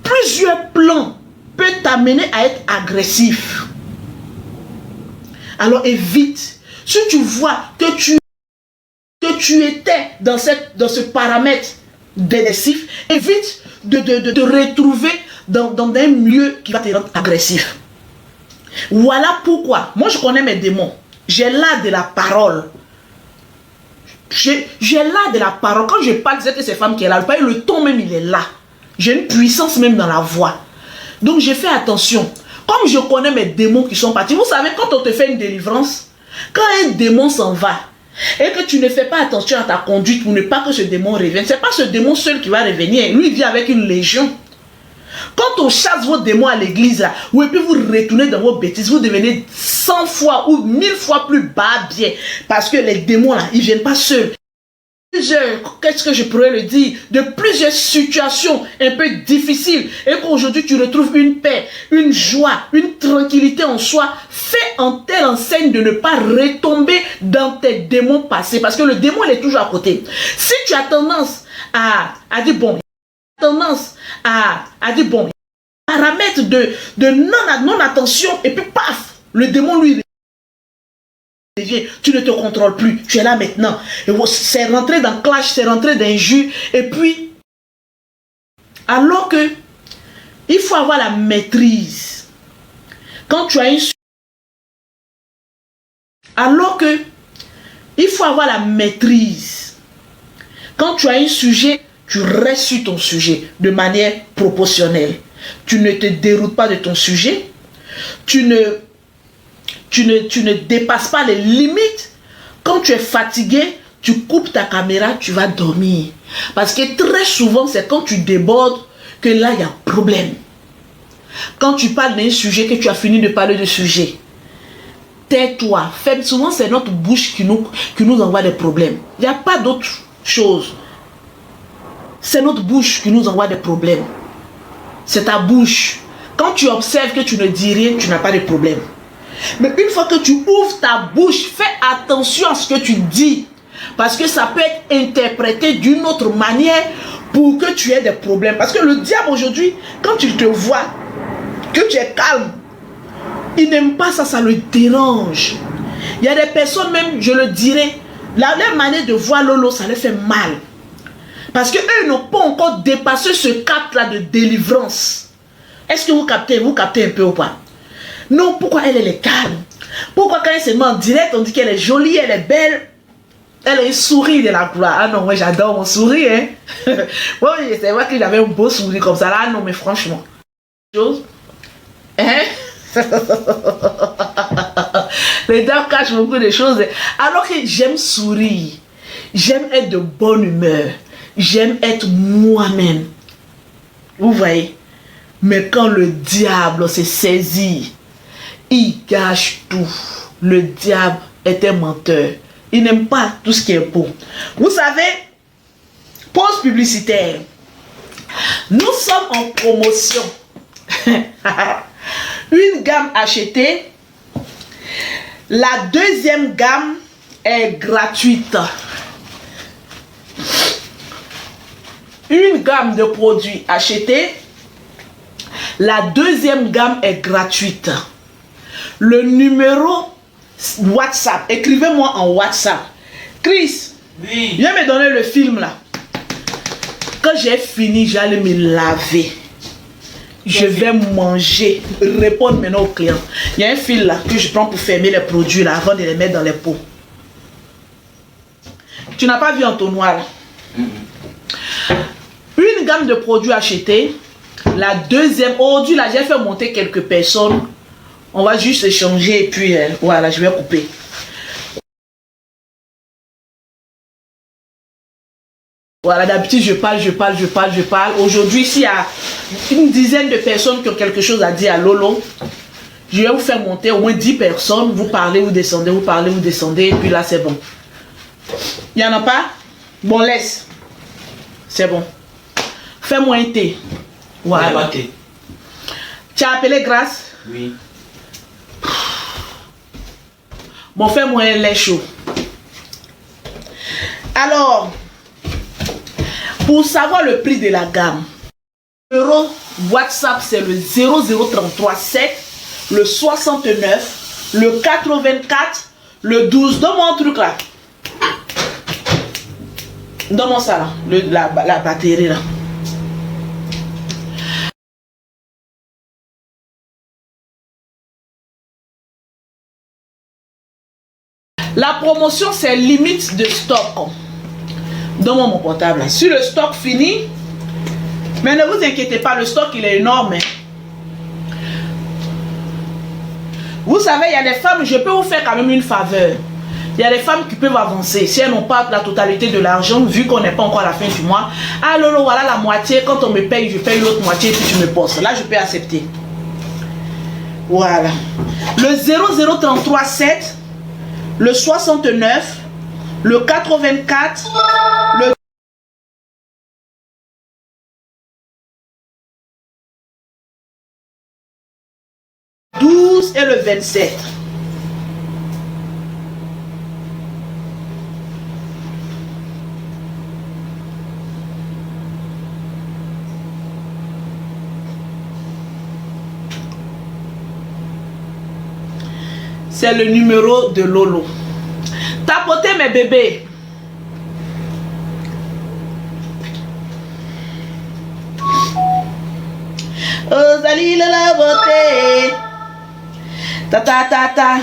Plusieurs plans peuvent t'amener à être agressif. Alors évite. Si tu vois que tu étais dans ce paramètre dépressif, évite de te retrouver dans un milieu qui va te rendre agressif. Voilà pourquoi, moi je connais mes démons. J'ai l'art de la parole. J'ai l'art de la parole. Quand je parle, c'est que ces femmes qui est là, le ton même il est là. J'ai une puissance même dans la voix. Donc je fais attention. Comme je connais mes démons qui sont partis, vous savez, quand on te fait une délivrance, quand un démon s'en va, et que tu ne fais pas attention à ta conduite pour ne pas que ce démon revienne, c'est pas ce démon seul qui va revenir. Lui il vient avec une légion. Quand on chasse vos démons à l'église, là, et puis vous retournez dans vos bêtises, vous devenez 100 fois ou 1000 fois plus bas bien. Parce que les démons, là, ils ne viennent pas seuls. Qu'est-ce que je pourrais le dire? De plusieurs situations un peu difficiles. Et qu'aujourd'hui, tu retrouves une paix, une joie, une tranquillité en soi. Fais en telle enseigne de ne pas retomber dans tes démons passés. Parce que le démon, il est toujours à côté. Si tu as tendance à dire, bon, paramètre de non-attention et puis paf, le démon lui revient, tu ne te contrôles plus, tu es là maintenant, c'est rentré dans clash, c'est rentré dans injure et puis alors que il faut avoir la maîtrise quand tu as une quand tu as un sujet, tu restes sur ton sujet de manière proportionnelle. Tu ne te déroutes pas de ton sujet. Tu ne dépasses pas les limites. Quand tu es fatigué, tu coupes ta caméra, tu vas dormir. Parce que très souvent, c'est quand tu débordes que là, il y a problème. Quand tu parles d'un sujet, que tu as fini de parler de sujet, tais-toi. Souvent, c'est notre bouche qui nous envoie des problèmes. Il n'y a pas d'autre chose. C'est notre bouche qui nous envoie des problèmes. C'est ta bouche. Quand tu observes que tu ne dis rien, tu n'as pas de problème. Mais une fois que tu ouvres ta bouche, fais attention à ce que tu dis. Parce que ça peut être interprété d'une autre manière pour que tu aies des problèmes. Parce que le diable aujourd'hui, quand il te voit, que tu es calme, il n'aime pas ça, ça le dérange. Il y a des personnes même, je le dirais, la manière de voir Lolo, ça leur fait mal. Parce qu'eux n'ont pas encore dépassé ce cap-là de délivrance. Est-ce que vous captez un peu ou pas? Non, pourquoi elle est calme? Pourquoi quand elle se met en direct, on dit qu'elle est jolie, elle est belle? Elle a un sourire de la gloire. Ah non, moi j'adore mon sourire. Hein? Bon, c'est vrai que j'avais un beau sourire comme ça. Là, ah non, mais franchement. Chose. Hein? Les dames cachent beaucoup de choses. Alors que j'aime sourire. J'aime être de bonne humeur. J'aime être moi-même. Vous voyez? Mais quand le diable se saisit, il gâche tout. Le diable est un menteur. Il n'aime pas tout ce qui est beau. Vous savez, pause publicitaire. Nous sommes en promotion. Une gamme achetée. La deuxième gamme est gratuite. Une gamme de produits achetés. La deuxième gamme est gratuite. Le numéro WhatsApp, écrivez-moi en WhatsApp. Chris, Oui. viens me donner le film là. Quand j'ai fini, j'allais me laver. Je vais manger. Répondre maintenant aux clients. Il y a un fil là que je prends pour fermer les produits là avant de les mettre dans les pots. Tu n'as pas vu en tonnoir là? Une gamme de produits achetés. La deuxième, aujourd'hui là, j'ai fait monter quelques personnes. On va juste échanger et puis voilà, je vais couper. Voilà, d'habitude je parle. Aujourd'hui, s'il y a une dizaine de personnes qui ont quelque chose à dire à Lolo, je vais vous faire monter au moins 10 personnes. Vous parlez, vous descendez, vous parlez, vous descendez. Et puis là, c'est bon. Il n'y en a pas? Bon, laisse. C'est bon. Fais-moi un thé. Voilà. Tu as appelé Grâce? Oui. Bon, fais-moi un lait chaud. Alors, pour savoir le prix de la gamme, numéro WhatsApp c'est le 00337, le 69, le 84, le 12. Donne-moi un truc là. Donne-moi ça là, la batterie là. La promotion, c'est limite de stock. Donne-moi mon portable. Si le stock finit, mais ne vous inquiétez pas, le stock, il est énorme. Vous savez, il y a des femmes, je peux vous faire quand même une faveur. Il y a des femmes qui peuvent avancer. Si elles n'ont pas la totalité de l'argent, vu qu'on n'est pas encore à la fin du mois. Ah Lolo, voilà la moitié. Quand on me paye, je paye l'autre moitié et puis tu me postes. Là, je peux accepter. Voilà. Le 00337, le 69, le 84, le 12 et le 27. C'est le numéro de Lolo. Tapotez mes bébés. Oh, Zali la beauté. Ta ta ta ta.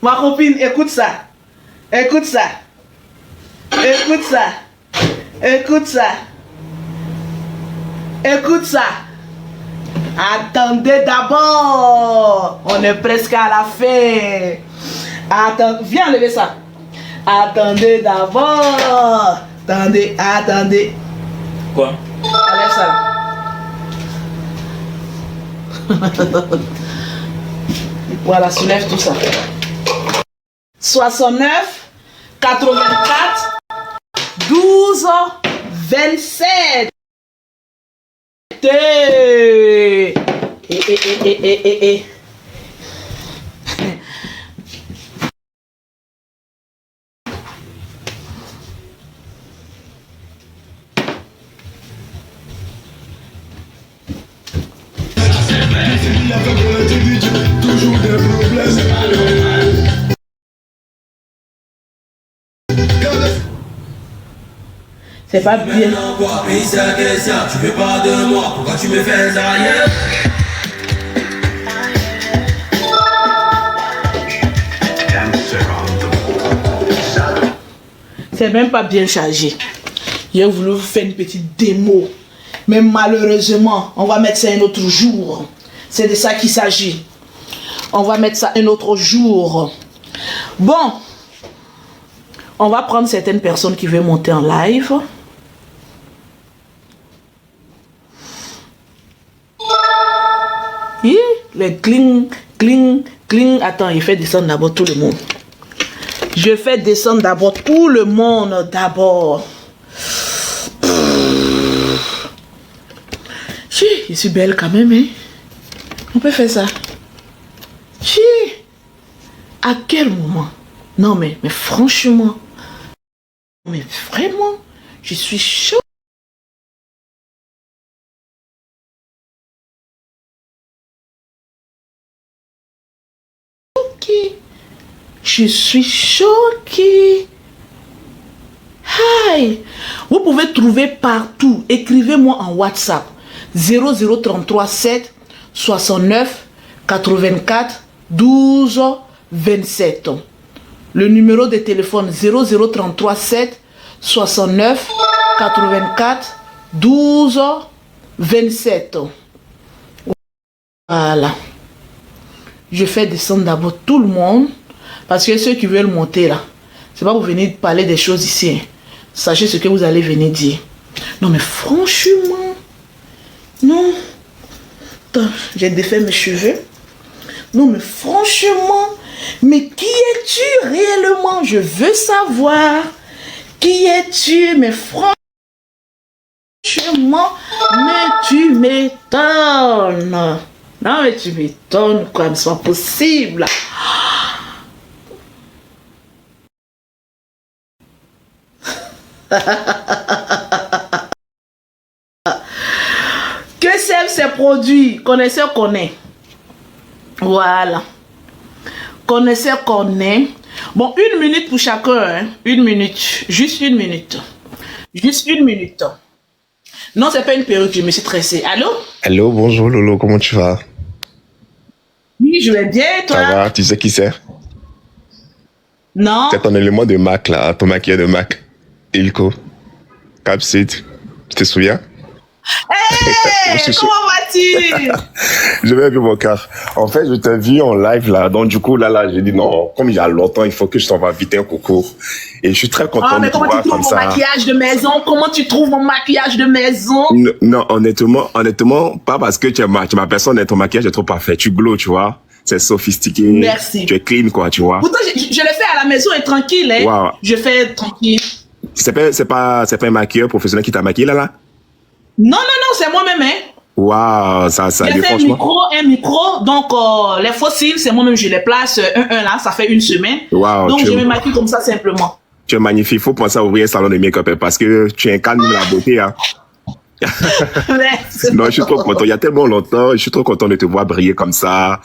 Ma copine, écoute ça. Écoute ça. Écoute ça. Écoute ça. Écoute ça. Attendez d'abord. On est presque à la fin. Attends, viens enlever ça. Attendez d'abord. Attendez, attendez. Quoi? Enlève ça là. Voilà, soulève tout ça. 69, 84, 12, 27. Eh. Toujours des problèmes. C'est pas bien. Tu veux pas de moi, pourquoi tu me fais ailleurs? C'est même pas bien chargé. J'ai voulu vous faire une petite démo. Mais malheureusement, on va mettre ça un autre jour. C'est de ça qu'il s'agit. On va mettre ça un autre jour. Bon. On va prendre certaines personnes qui veulent monter en live. Hi, les cling, cling, cling. Attends, il fait descendre d'abord tout le monde. Je fais descendre d'abord tout le monde d'abord. Je suis belle quand même, hein. On peut faire ça. À quel moment? Non, mais franchement. Mais vraiment, je suis chaud. Je suis choquée. Hi. Vous pouvez trouver partout. Écrivez-moi en WhatsApp. 0033 7 69 84 12 27. Le numéro de téléphone 0033 7 69 84 12 27. Voilà. Je fais descendre d'abord tout le monde. Parce que ceux qui veulent monter là, c'est pas pour venir parler des choses ici. Hein. Sachez ce que vous allez venir dire. Non mais franchement, non. Attends, j'ai défait mes cheveux. Non mais franchement, mais qui es-tu réellement? Je veux savoir. Qui es-tu? Mais franchement, mais tu m'étonnes. Non mais tu m'étonnes quoi, mais c'est pas possible. Que servent ces produits? Connaisseur connaît. Voilà. Connaisseur connaît. Bon, 1 minute pour chacun. Hein? 1 minute. Juste 1 minute. Juste 1 minute. Non, c'est pas une perruque, je me suis tressée. Allô? Allô, bonjour Lolo, comment tu vas? Oui, je vais bien, toi? Ça va, tu sais qui c'est? Non. C'est ton élément de Mac là, ton maquilleur de Mac. Ilko. Capside. Tu te souviens? Hey, comment vas-tu? Je vais bien mon cœur. En fait, je t'ai vu en live là, donc du coup là, j'ai dit non, comme il y a longtemps, il faut que je t'envoie vite un coucou. Et je suis très content de te voir comme ça. Comment tu trouves mon maquillage de maison? Comment tu trouves mon maquillage de maison? Non, honnêtement, pas parce que tu es ma personne, ton maquillage est trop parfait. Tu glows, tu vois. C'est sophistiqué. Merci. Tu es clean, quoi, tu vois. Pourtant, je le fais à la maison et tranquille, hein. Wow. Je fais tranquille. C'est pas un maquilleur professionnel qui t'a maquillé là? Non, c'est moi-même, hein. Waouh, ça j'ai fait un micro, donc les fossiles, c'est moi-même, je les place un là, ça fait 1 semaine. Wow, donc je me maquille comme ça simplement. Tu es magnifique, faut penser à ouvrir un salon de make-up parce que tu incarnes la beauté, hein. Non, je suis trop content. Il y a tellement longtemps, je suis trop content de te voir briller comme ça.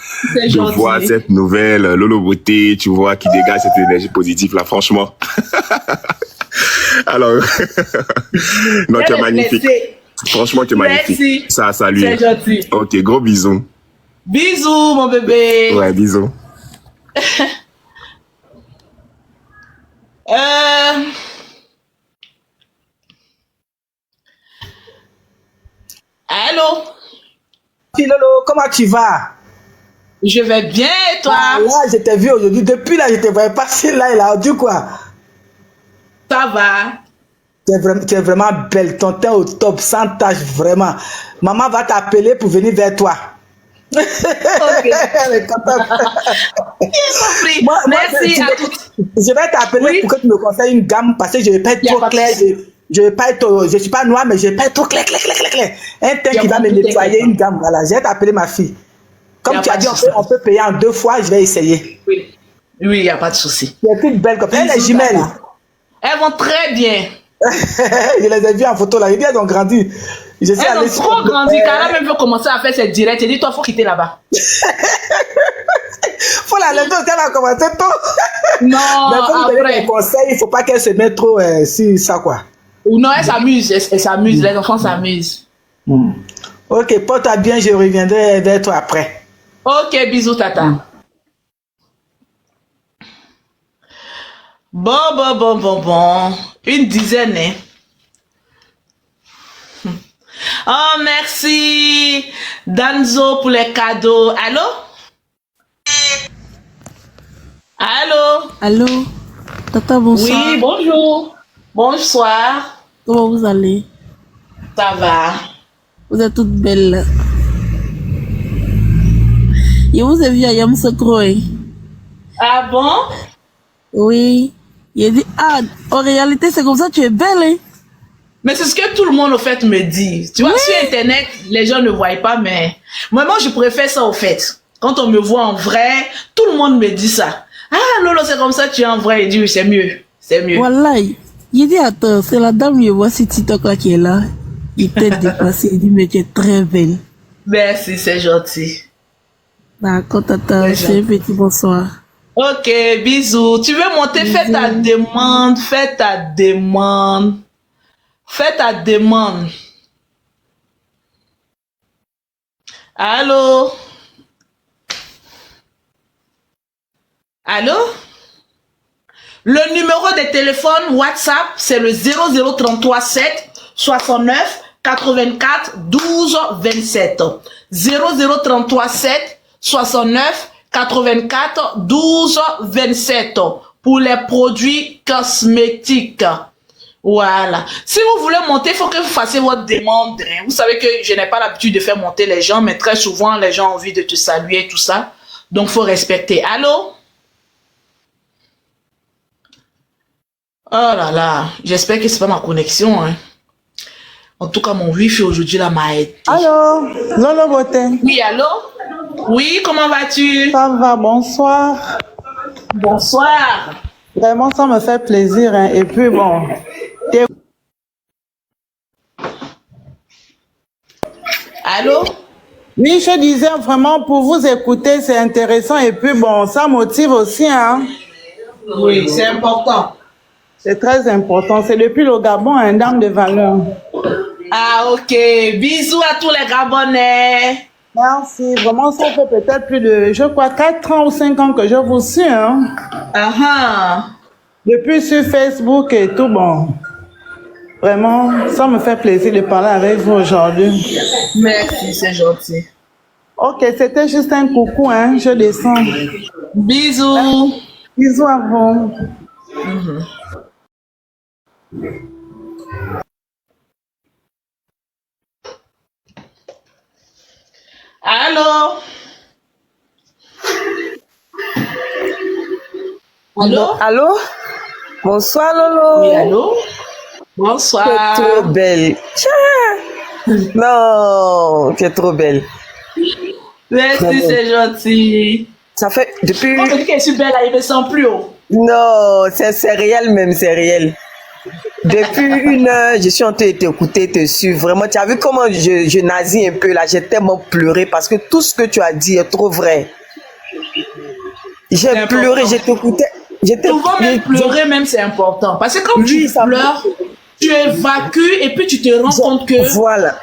Je vois cette nouvelle Lolo Beauté, tu vois, qui dégage cette énergie positive là, franchement. Alors, non, tu es magnifique. Franchement, tu es magnifique. Ça, salut. C'est gentil. Ok, gros bisous. Bisous, mon bébé. Ouais, bisous. Allô? Lolo, comment tu vas? Je vais bien et toi? Ah, là, je t'ai vu aujourd'hui. Depuis là, je te voyais passer là et là. Du quoi? Ça va? Tu es vraiment belle. Ton teint au top, sans tache, vraiment. Maman va t'appeler pour venir vers toi. Ok. Elle est contente. Merci à toutes. Je vais t'appeler pour que tu me conseilles une gamme parce que je ne vais pas être trop clair. Je suis pas noire, mais je vais pas être trop clair. Un teint qui va me nettoyer, une gamme. Voilà, je vais t'appeler ma fille. Comme tu as dit, on peut payer en 2 fois, je vais essayer. Oui, il n'y a pas de souci. Tu es toute belle comme elle, les jumelles. Elles vont très bien. Je les ai vues en photo là, elles ont grandi. Elles ont trop grandi. Cara même veut commencer à faire ses directs. Elle dit, toi, il faut quitter là-bas. Faut la laisser, elle a commencé tôt. Non, mais comme vous donner des conseils, il ne faut pas qu'elle se mette trop sur ça quoi. Non, elle s'amuse, elle s'amuse, les enfants s'amusent. Ok, porte-toi bien, je reviendrai vers toi après. Ok, bisous, tata. Bon. Une dizaine, hein. Oh, merci. Danzo pour les cadeaux. Allô? Allô? Tata, bonsoir. Oui, bonjour. Bonsoir. Comment vous allez? Ça va? Vous êtes toutes belles. Je vous ai vu à Yamsokroe. Ah bon? Oui. Il dit, en réalité, c'est comme ça que tu es belle, hein? Mais c'est ce que tout le monde, au fait, me dit. Tu vois, sur Internet, les gens ne voient pas, mais moi, je préfère ça, au fait. Quand on me voit en vrai, tout le monde me dit ça. Ah, Lolo, c'est comme ça que tu es en vrai. Il dit, oui, c'est mieux. C'est mieux. Voilà. Il dit, attends, c'est la dame, je vois si TikTok là qui est là. Il t'est déplacé. Il dit, mais tu es très belle. Merci, c'est gentil. D'accord, tata. Je fais un petit bonsoir. Ok, bisous. Tu veux monter? Fais ta demande. Fais ta demande. Fais ta demande. Allô? Allô? Le numéro de téléphone WhatsApp, c'est le 0033 7 69 84 12 27. 0033 7 69 84 12 27 pour les produits cosmétiques. Voilà. Si vous voulez monter, il faut que vous fassiez votre demande. Vous savez que je n'ai pas l'habitude de faire monter les gens, mais très souvent, les gens ont envie de te saluer et tout ça. Donc, il faut respecter. Allô? Oh là là, j'espère que c'est pas ma connexion. Hein. En tout cas, mon wifi aujourd'hui là m'a aidé. Allô, Lolo Beauté. Oui, allô? Oui, comment vas-tu? Ça va, bonsoir. Bonsoir. Vraiment, ça me fait plaisir. Hein. Et puis bon. Allô? Oui, je disais vraiment pour vous écouter, c'est intéressant. Et puis bon, ça motive aussi. Hein. Oui, c'est important. C'est très important. C'est depuis le Gabon, un dame de valeur. Ah, ok. Bisous à tous les Gabonais. Merci. Vraiment, ça fait peut-être plus de, je crois, 4 ans ou 5 ans que je vous suis. Hein. Depuis sur Facebook et tout, bon. Vraiment, ça me fait plaisir de parler avec vous aujourd'hui. Merci, c'est gentil. Ok, c'était juste un coucou, hein. Je descends. Bisous. Bisous à vous. Allô? Allô? Allô? Bonsoir, Lolo. Oui, allô? Bonsoir. Tu es trop belle. Non, tu es trop belle. Merci, c'est gentil. Ça fait depuis... Quand je dis que je suis belle, là, il me sent plus haut. Non, c'est réel même, c'est réel. Depuis 1 heure, je suis en train de t'écouter, te suivre. Vraiment, tu as vu comment je nasis un peu là. J'ai tellement pleuré parce que tout ce que tu as dit est trop vrai. J'ai pleuré, j'ai t'écouté. Souvent, même pleurer, même c'est important. Parce que quand tu pleures, tu évacues et puis tu te rends compte que... Voilà.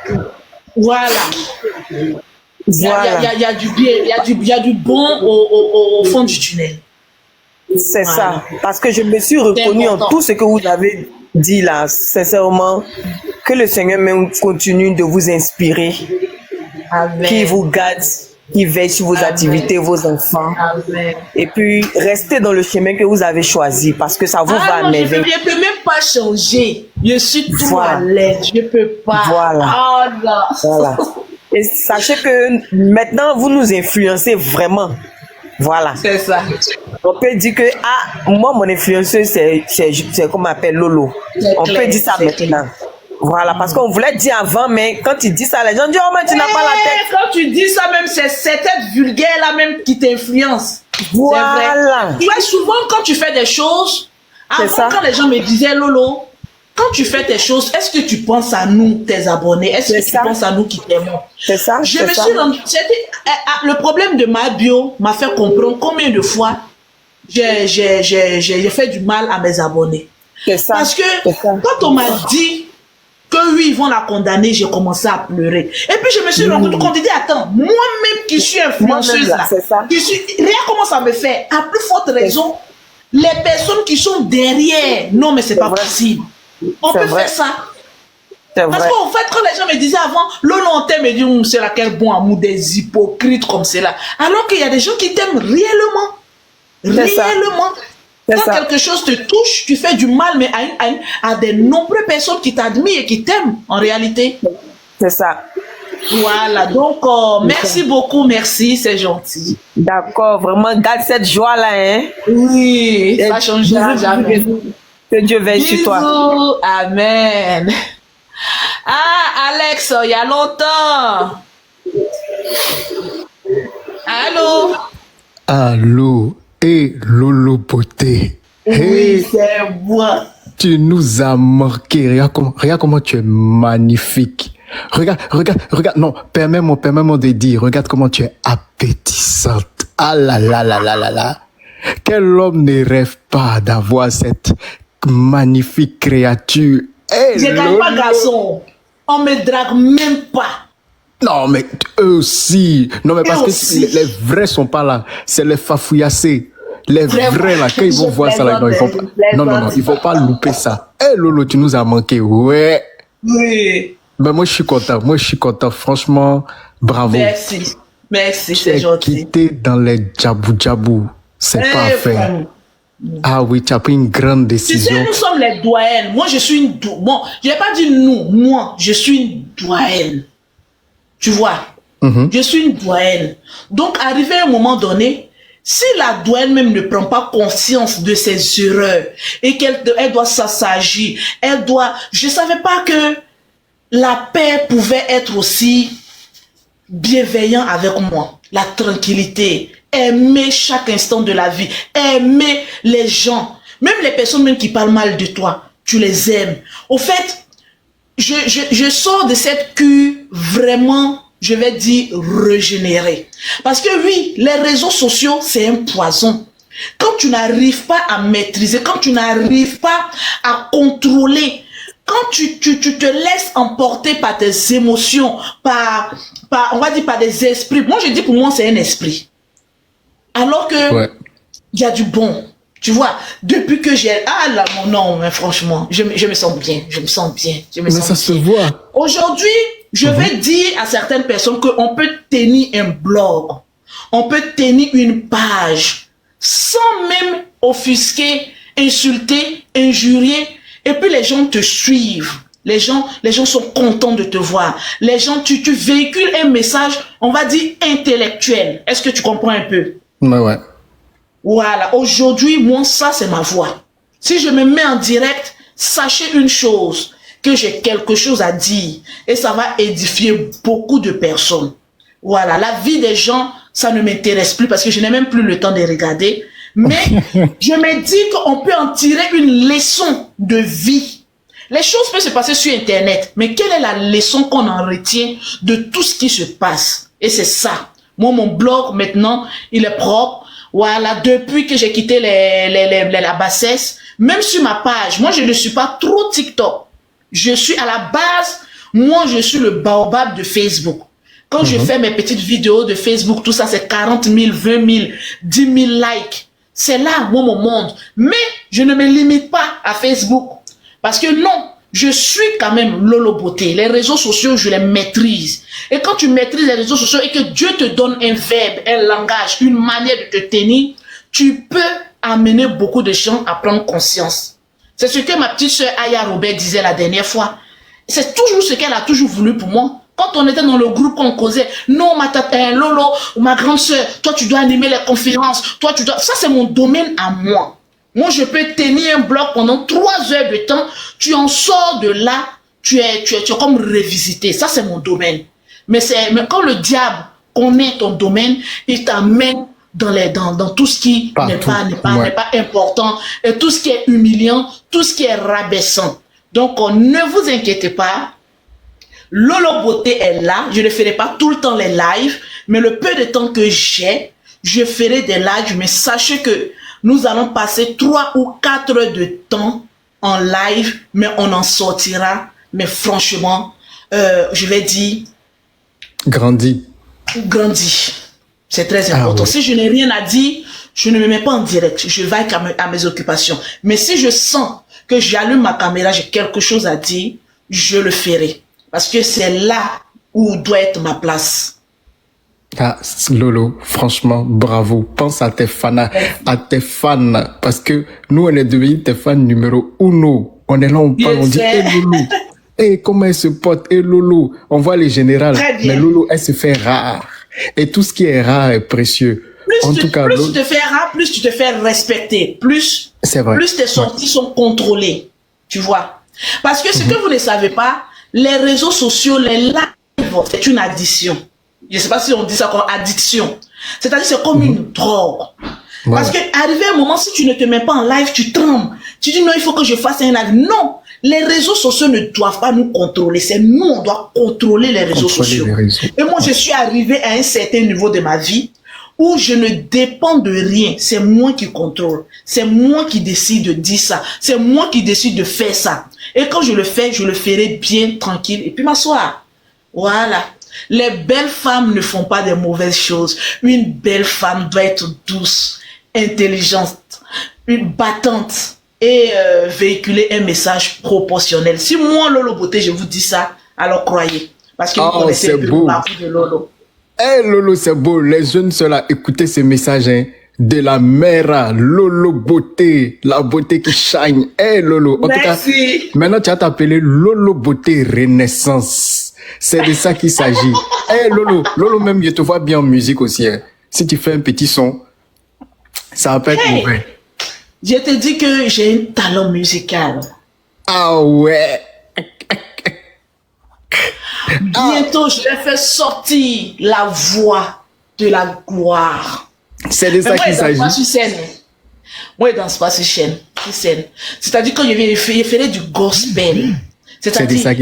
Voilà. Il y a du bien, il y a du bon au fond du tunnel. C'est ça. Parce que je me suis reconnue en tout ce que vous avez dit là. Sincèrement, que le Seigneur même continue de vous inspirer. Amen. Qui vous garde, qui veille sur vos activités, vos enfants. Amen. Et puis, restez dans le chemin que vous avez choisi parce que ça vous va à merveille. Je ne peux même pas changer. Je suis tout à l'aise. Je ne peux pas. Voilà. Oh là. Voilà. Et sachez que maintenant, vous nous influencez vraiment. Voilà. C'est ça. On peut dire que, moi, mon influenceuse, c'est comme on appelle Lolo. On peut dire ça maintenant. Voilà, parce qu'on voulait dire avant, mais quand tu dis ça, les gens disent, oh, mais tu n'as pas la tête. Quand tu dis ça, même, c'est cette tête vulgaire-là même qui t'influence. Voilà. Tu vois, souvent, quand tu fais des choses, avant, quand les gens me disaient, Lolo, quand tu fais tes choses, est-ce que tu penses à nous, tes abonnés? Est-ce que tu penses à nous qui t'aimons? C'est ça. Je me suis rendu... Le problème de ma bio m'a fait comprendre combien de fois j'ai fait du mal à mes abonnés. C'est ça. Parce que C'est ça. quand on m'a dit que oui, ils vont la condamner, j'ai commencé à pleurer. Et puis je me suis rendu compte, dit, attends, moi-même qui suis influenceuse là, c'est ça. regarde comment ça me fait. À plus forte raison, les personnes qui sont derrière, non mais c'est pas possible. On peut faire ça. Parce qu'en fait, quand les gens me disaient avant, Lolo, on t'aime, et dit, c'est là quel bon amour, des hypocrites comme cela. Alors qu'il y a des gens qui t'aiment réellement. Réellement. Quand quelque chose te touche, tu fais du mal, mais à des nombreuses personnes qui t'admirent et qui t'aiment, en réalité. C'est ça. Voilà, donc merci beaucoup, merci, c'est gentil. D'accord, vraiment, garde cette joie-là, hein. Oui, ça changera jamais. Que Dieu veille sur toi. Bisous, amen. Ah, Alex, il y a longtemps. Allô? Allô, et Lolo Beauté. Oui, c'est moi. Tu nous as marqué. Regarde comment tu es magnifique. Regarde. Non, permets-moi de dire. Regarde comment tu es appétissante. Ah là là là là là là. Quel homme ne rêve pas d'avoir cette magnifique créature? Hey, je ne gagne pas, garçon. On me drague même pas. Non, mais eux aussi. Non, mais parce que les vrais sont pas là. C'est les fafouillassés. Les vrais, là, quand ils vont voir ça, là, non, ils vont pas louper ça. Eh, Lolo, tu nous as manqué. Ouais. Oui. Mais moi, je suis content. Franchement, bravo. Merci, c'est gentil. Quitté dans les djabou. C'est parfait. Ah oui, tu as pris une grande décision. Tu sais, nous sommes les doyennes. Moi, je suis une Bon, je n'ai pas dit nous. Moi, je suis une doyenne. Tu vois, je suis une doyenne. Donc, arrivé à un moment donné, si la doyenne même ne prend pas conscience de ses erreurs et qu'elle doit s'assagir, je ne savais pas que la paix pouvait être aussi bienveillant avec moi. La tranquillité, aimer chaque instant de la vie, aimer les gens, même les personnes même qui parlent mal de toi, tu les aimes. Au fait, je sors de cette cure vraiment, je vais dire, régénérée. Parce que oui, les réseaux sociaux, c'est un poison. Quand tu n'arrives pas à maîtriser, quand tu n'arrives pas à contrôler, quand tu te laisses emporter par tes émotions, on va dire par des esprits. Moi, je dis pour moi, c'est un esprit. Alors que il y a du bon. Tu vois, depuis que j'ai... Ah là, non, mais franchement, je me sens bien. Mais ça se voit. Aujourd'hui, je vais dire à certaines personnes qu'on peut tenir un blog, on peut tenir une page, sans même offusquer, insulter, injurier, et puis les gens te suivent. Les gens sont contents de te voir. Les gens, tu véhicules un message, on va dire, intellectuel. Est-ce que tu comprends un peu? Ouais. Voilà, aujourd'hui, moi, ça, c'est ma voix. Si je me mets en direct, sachez une chose, que j'ai quelque chose à dire et ça va édifier beaucoup de personnes. Voilà, la vie des gens, ça ne m'intéresse plus parce que je n'ai même plus le temps de regarder. Mais je me dis qu'on peut en tirer une leçon de vie. Les choses peuvent se passer sur Internet, mais quelle est la leçon qu'on en retient de tout ce qui se passe? Et c'est ça. Moi, mon blog, maintenant, il est propre. Voilà, depuis que j'ai quitté la bassesse, même sur ma page, moi je ne suis pas trop TikTok. Je suis à la base, moi je suis le baobab de Facebook. Quand je fais mes petites vidéos de Facebook, tout ça c'est 40 000, 20 000, 10 000 likes. C'est là, moi, mon monde. Mais je ne me limite pas à Facebook. Parce que non, je suis quand même Lolo Beauté. Les réseaux sociaux, je les maîtrise. Et quand tu maîtrises les réseaux sociaux et que Dieu te donne un verbe, un langage, une manière de te tenir, tu peux amener beaucoup de gens à prendre conscience. C'est ce que ma petite sœur Aya Robert disait la dernière fois. C'est toujours ce qu'elle a toujours voulu pour moi. Quand on était dans le groupe, qu'on causait, non, ma tante, Lolo, ma grande sœur, toi tu dois animer les conférences, toi tu dois... Ça c'est mon domaine à moi. Moi, je peux tenir un bloc pendant 3 heures de temps. Tu en sors de là, tu es comme revisité. Ça, c'est mon domaine. Mais quand le diable connaît ton domaine, il t'amène dans tout ce qui n'est pas important, et tout ce qui est humiliant, tout ce qui est rabaissant. Donc, ne vous inquiétez pas. Lolo Beauté est là. Je ne ferai pas tout le temps les lives, mais le peu de temps que j'ai, je ferai des lives. Mais sachez que nous allons passer 3 ou 4 heures de temps en live, mais on en sortira. Mais franchement, je vais dire... Grandi. C'est très important. Oui. Si je n'ai rien à dire, je ne me mets pas en direct. Je vais à mes occupations. Mais si je sens que j'allume ma caméra, j'ai quelque chose à dire, je le ferai. Parce que c'est là où doit être ma place. Ah, Lolo, franchement, bravo. Pense à tes fans, parce que nous, on est devenus tes fans numéro 1. On est là, on parle, on dit, hey, Lolo. Hey, comment elle se porte? Hey, Lolo. On voit les générales. Mais Lolo, elle se fait rare. Et tout ce qui est rare est précieux. Plus tu te fais rare, plus tu te fais respecter. Plus tes sorties sont contrôlées. Tu vois? Parce que ce que vous ne savez pas, les réseaux sociaux, les lives, c'est une addiction. Je ne sais pas si on dit ça comme addiction. C'est-à-dire c'est comme une drogue. Parce que arrivé un moment, si tu ne te mets pas en live, tu trembles. Tu dis non, il faut que je fasse un live. Non, les réseaux sociaux ne doivent pas nous contrôler. C'est nous, on doit contrôler les réseaux sociaux. Et moi, je suis arrivé à un certain niveau de ma vie où je ne dépends de rien. C'est moi qui contrôle. C'est moi qui décide de dire ça. C'est moi qui décide de faire ça. Et quand je le fais, je le ferai bien tranquille. Et puis m'asseoir. Voilà. Les belles femmes ne font pas des mauvaises choses. Une belle femme doit être douce, intelligente, une battante et véhiculer un message proportionnel. Si moi, Lolo Beauté, je vous dis ça, alors croyez. Parce que vous connaissez le parcours de Lolo. Eh Lolo, c'est beau. Les jeunes sont là, écoutez ces messages de la mère Lolo Beauté, la beauté qui shine. Eh Lolo, en tout cas, maintenant tu as t'appeler Lolo Beauté Renaissance. C'est de ça qu'il s'agit. Eh Lolo même, je te vois bien en musique aussi. Si tu fais un petit son, ça va pas être mauvais. Je te dis que j'ai un talent musical. Ah ouais. Bientôt, je vais faire sortir la voix de la gloire. C'est de ça qu'il s'agit. Moi, je danse pas sur scène. C'est-à-dire que je ferai du gospel. C'est-à-dire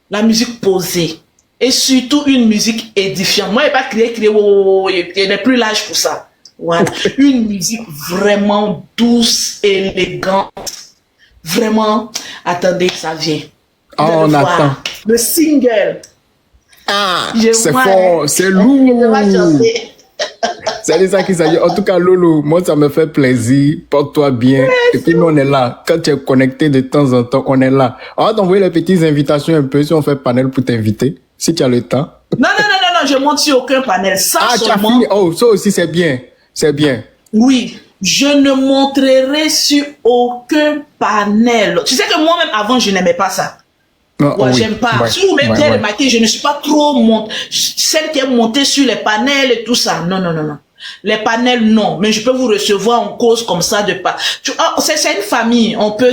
la musique posée. Et surtout une musique édifiante. Moi, je n'ai pas crié, je n'ai plus l'âge pour ça. Voilà. Une musique vraiment douce, élégante. Vraiment, attendez, ça vient. On attend. Le single. C'est fort, c'est lourd. C'est de ça qu'il s'agit. En tout cas, Lolo, moi, ça me fait plaisir. Porte-toi bien. Et puis, nous, on est là. Quand tu es connecté de temps en temps, on est là. On va t'envoyer les petites invitations un peu si on fait panel pour t'inviter. Si tu as le temps. Non, je monte sur aucun panel. Ça tu as fini. Oh, ça aussi, c'est bien. C'est bien. Oui. Je ne montrerai sur aucun panel. Tu sais que moi-même, avant, je n'aimais pas ça. J'aime pas. Si vous m'avez bien remarqué, je ne suis pas trop celle qui est montée sur les panels et tout ça. Non. Les panels, non. Mais je peux vous recevoir en cause comme ça de pas. C'est une famille. On peut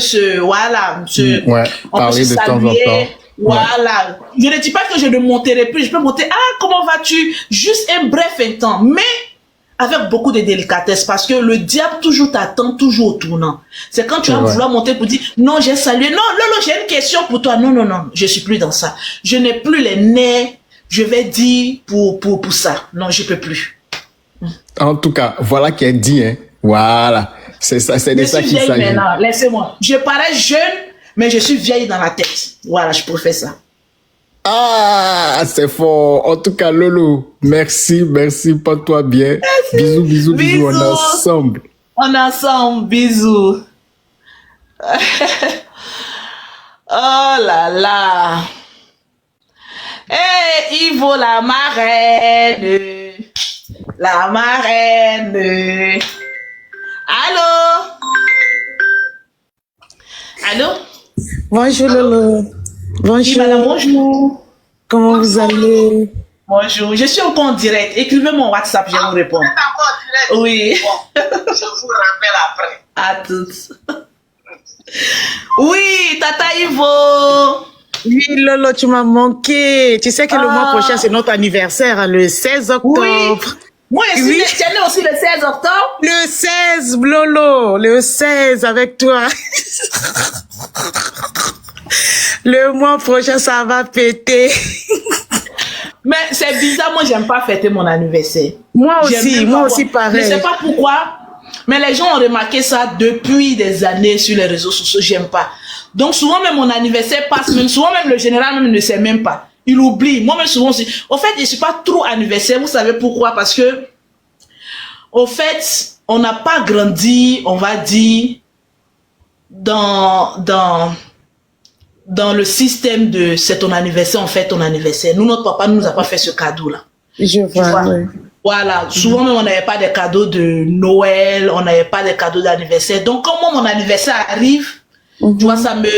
on peut se saluer. Voilà. Je ne dis pas que je ne monterai plus. Je peux monter. Comment vas-tu? Juste un bref instant. Mais avec beaucoup de délicatesse, parce que le diable toujours t'attend, toujours au tournant. C'est quand tu vas vouloir monter pour dire, non, j'ai salué, non, Lolo, j'ai une question pour toi. Non, je suis plus dans ça. Je n'ai plus les nerfs, je vais dire pour ça. Non, je peux plus. En tout cas, voilà qui est dit, hein. Voilà. C'est ça, c'est de ça qu'il s'agit. Laissez-moi. Je parais jeune, mais je suis vieille dans la tête. Voilà, je préfère ça. C'est fort. En tout cas, Lolo, merci, porte-toi bien. Bisous, on est ensemble. On est ensemble, bisous. Oh là là. Ivo la marraine. La marraine. Allô? Bonjour Lolo. Bonjour. Madame, bonjour. Comment vous allez? Bonjour. Je suis encore en direct. Écrivez mon WhatsApp, je vais vous répondre. Oui. Bon, je vous rappelle après. À toutes. Oui, Tata Ivo. Oui, Lolo, tu m'as manqué. Tu sais que le mois prochain, c'est notre anniversaire, le 16 octobre. Oui. Moi, je suis né aussi le 16 octobre. Le 16, Lolo. Le 16 avec toi. Le mois prochain, ça va péter. Mais c'est bizarre, moi, j'aime pas fêter mon anniversaire. Moi aussi pareil. Je sais pas pourquoi, Mais les gens ont remarqué ça depuis des années sur les réseaux sociaux, j'aime pas. Donc souvent même mon anniversaire passe, même souvent même le général même ne sait même pas. Il oublie. Moi même souvent aussi. Au fait, je suis pas trop anniversaire, vous savez pourquoi? Parce que au fait, on n'a pas grandi, on va dire, dans le système de c'est ton anniversaire, on fait ton anniversaire. Nous, notre papa ne nous a pas fait ce cadeau-là. Je vois, oui. Voilà, souvent même on n'avait pas de cadeaux de Noël, on n'avait pas de cadeaux d'anniversaire. Donc quand moi, mon anniversaire arrive, tu vois, ça me...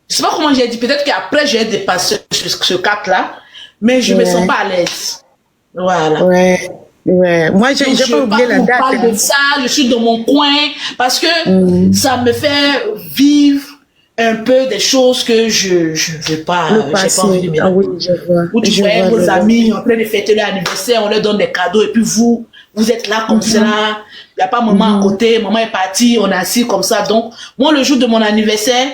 Je sais pas comment j'ai dit, peut-être qu'après j'ai dépassé ce cap-là, mais je me sens pas à l'aise. Voilà. Ouais. Moi, j'ai pas oublié la date. Je parle de ça, je suis dans mon coin, parce que ça me fait vivre un peu des choses que je veux pas, j'ai pas envie de me oui, je vois. Où tu vois vos amis en train de fêter leur anniversaire, on leur donne des cadeaux, et puis vous êtes là comme ça, il n'y a pas maman à côté, maman est partie, on est assis comme ça. Donc, moi, le jour de mon anniversaire,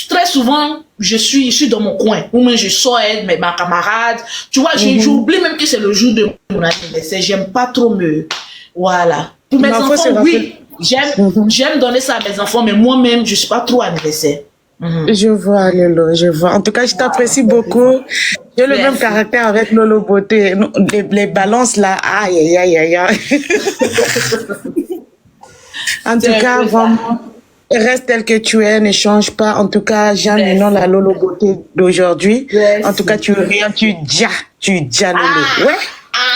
très souvent, je suis dans mon coin, ou même je sors avec ma camarade, tu vois, j'oublie même que c'est le jour de mon anniversaire, j'aime pas trop me, voilà. Pour mes enfants, oui, j'aime donner ça à mes enfants, mais moi-même, je suis pas trop anniversaire. Je vois, Lolo, je vois. En tout cas, je t'apprécie beaucoup. J'ai le même caractère avec Lolo Beauté. Les balances là, aïe, aïe, aïe, aïe. En tout cas, vraiment, reste tel que tu es, ne change pas. En tout cas, j'aime le nom la Lolo Beauté d'aujourd'hui. En tout cas, tu riens, tu dis Lolo. Ouais?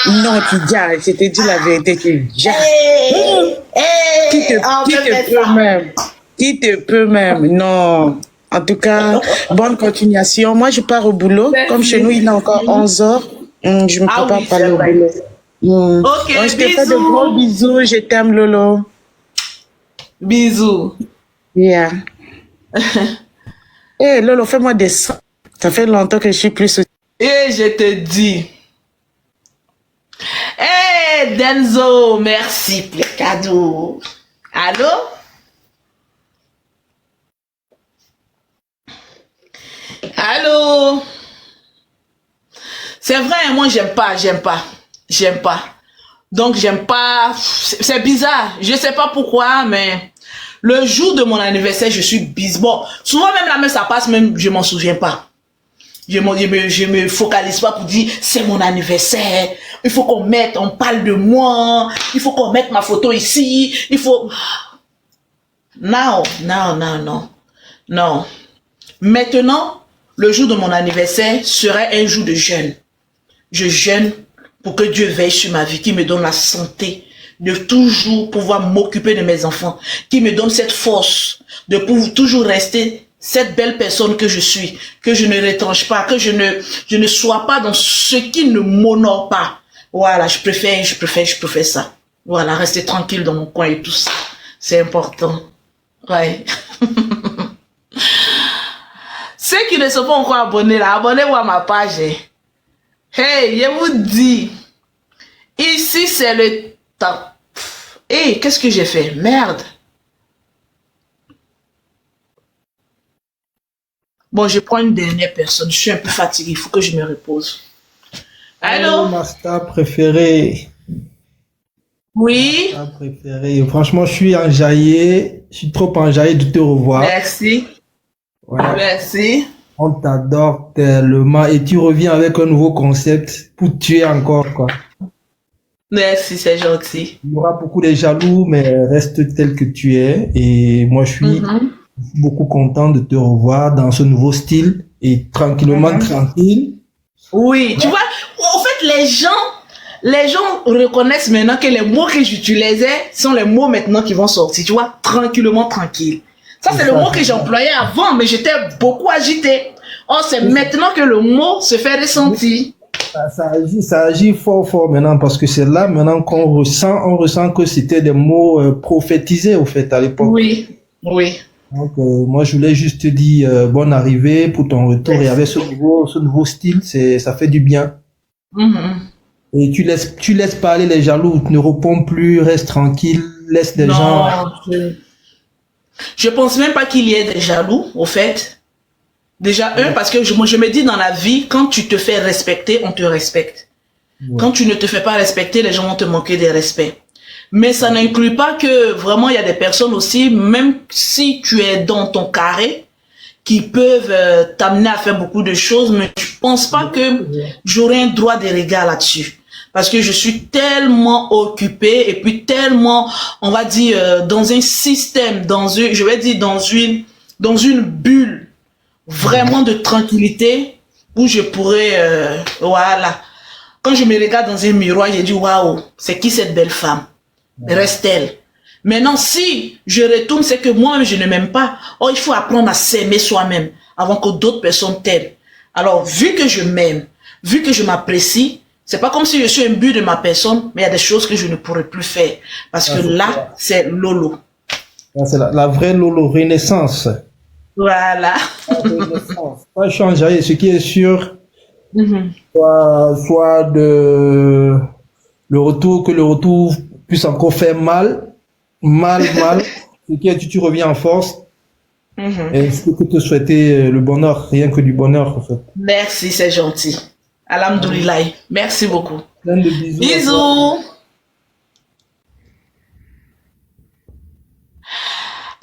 Non, tu dis, je te dis la vérité, tu dis. Qui te peut même, non. En tout cas, bonne continuation. Moi, je pars au boulot. Comme chez nous, il est encore 11h. Je me prépare pour aller au boulot. Ok, donc, je te fais de gros bisous. Je t'aime, Lolo. Bisous. Yeah. Hey, Lolo, fais-moi des sons. Ça fait longtemps que je suis plus soutenu. Et je te dis. Hey, Denzo, merci pour le cadeau. Allô? Allô? C'est vrai, moi j'aime pas. Donc j'aime pas, c'est bizarre, je sais pas pourquoi, mais le jour de mon anniversaire, je suis bizarre. Bon, souvent même là, même ça passe, même je m'en souviens pas. Je me focalise pas pour dire c'est mon anniversaire, il faut on parle de moi, il faut qu'on mette ma photo ici, il faut... Non. Maintenant, le jour de mon anniversaire serait un jour de jeûne. Je jeûne pour que Dieu veille sur ma vie, qui me donne la santé de toujours pouvoir m'occuper de mes enfants, qui me donne cette force de pouvoir toujours rester cette belle personne que je suis, que je ne retranche pas, que je ne sois pas dans ce qui ne m'honore pas. Voilà, je préfère ça. Voilà, rester tranquille dans mon coin et tout ça. C'est important. Ouais. Ceux qui ne sont pas encore abonnés là, abonnez-vous à ma page. Hey, je vous dis, ici c'est le temps. Hey, qu'est-ce que j'ai fait? Merde. Bon, je prends une dernière personne. Je suis un peu fatiguée. Il faut que je me repose. Allô? Ma star préférée. Oui? Ma star préférée. Franchement, je suis enjaillé. Je suis trop enjaillé de te revoir. Merci. Ouais. Merci. On t'adore tellement. Et tu reviens avec un nouveau concept pour tuer encore, quoi. Merci, c'est gentil. Il y aura beaucoup de jaloux, mais reste tel que tu es. Et moi, je suis beaucoup content de te revoir dans ce nouveau style et tranquillement tranquille. Oui, tu vois, en fait, les gens reconnaissent maintenant que les mots que j'utilisais sont les mots maintenant qui vont sortir, tu vois, tranquillement tranquille. Ça, c'est le mot que j'employais avant, mais j'étais beaucoup agité. Or, c'est maintenant que le mot se fait ressentir. Ça agit fort maintenant parce que c'est là maintenant qu'on ressent que c'était des mots prophétisés au fait à l'époque. Oui. Donc moi je voulais juste te dire bonne arrivée pour ton retour. Et avec ce nouveau style, ça fait du bien. Et tu laisses parler les jaloux, ne réponds plus, reste tranquille, laisse des gens. Je pense même pas qu'il y ait des jaloux au fait. Déjà, parce que je me dis dans la vie, quand tu te fais respecter, on te respecte. Quand tu ne te fais pas respecter, les gens vont te manquer de respect. Mais ça n'inclut pas que vraiment il y a des personnes aussi, même si tu es dans ton carré, qui peuvent t'amener à faire beaucoup de choses, mais je pense pas que j'aurai un droit de regard là-dessus. Parce que je suis tellement occupée et puis tellement, on va dire, dans un système, je vais dire dans une bulle vraiment de tranquillité où je pourrais, voilà. Quand je me regarde dans un miroir, j'ai dit, waouh, c'est qui cette belle femme? Reste-t-elle? Maintenant, si je retourne, c'est que moi-même, je ne m'aime pas. Oh, il faut apprendre à s'aimer soi-même avant que d'autres personnes t'aiment. Alors, vu que je m'aime, vu que je m'apprécie, c'est pas comme si je suis un but de ma personne, mais il y a des choses que je ne pourrais plus faire. Parce que là, c'est Lolo. C'est la vraie Lolo, renaissance. Voilà. Pas changer, ce qui est sûr, soit que le retour puisse encore faire mal, et que tu reviens en force. Et je peux te souhaiter le bonheur, rien que du bonheur, en fait. Merci, c'est gentil. Alhamdoulilah. Merci beaucoup. Plein de bisous. Bisous.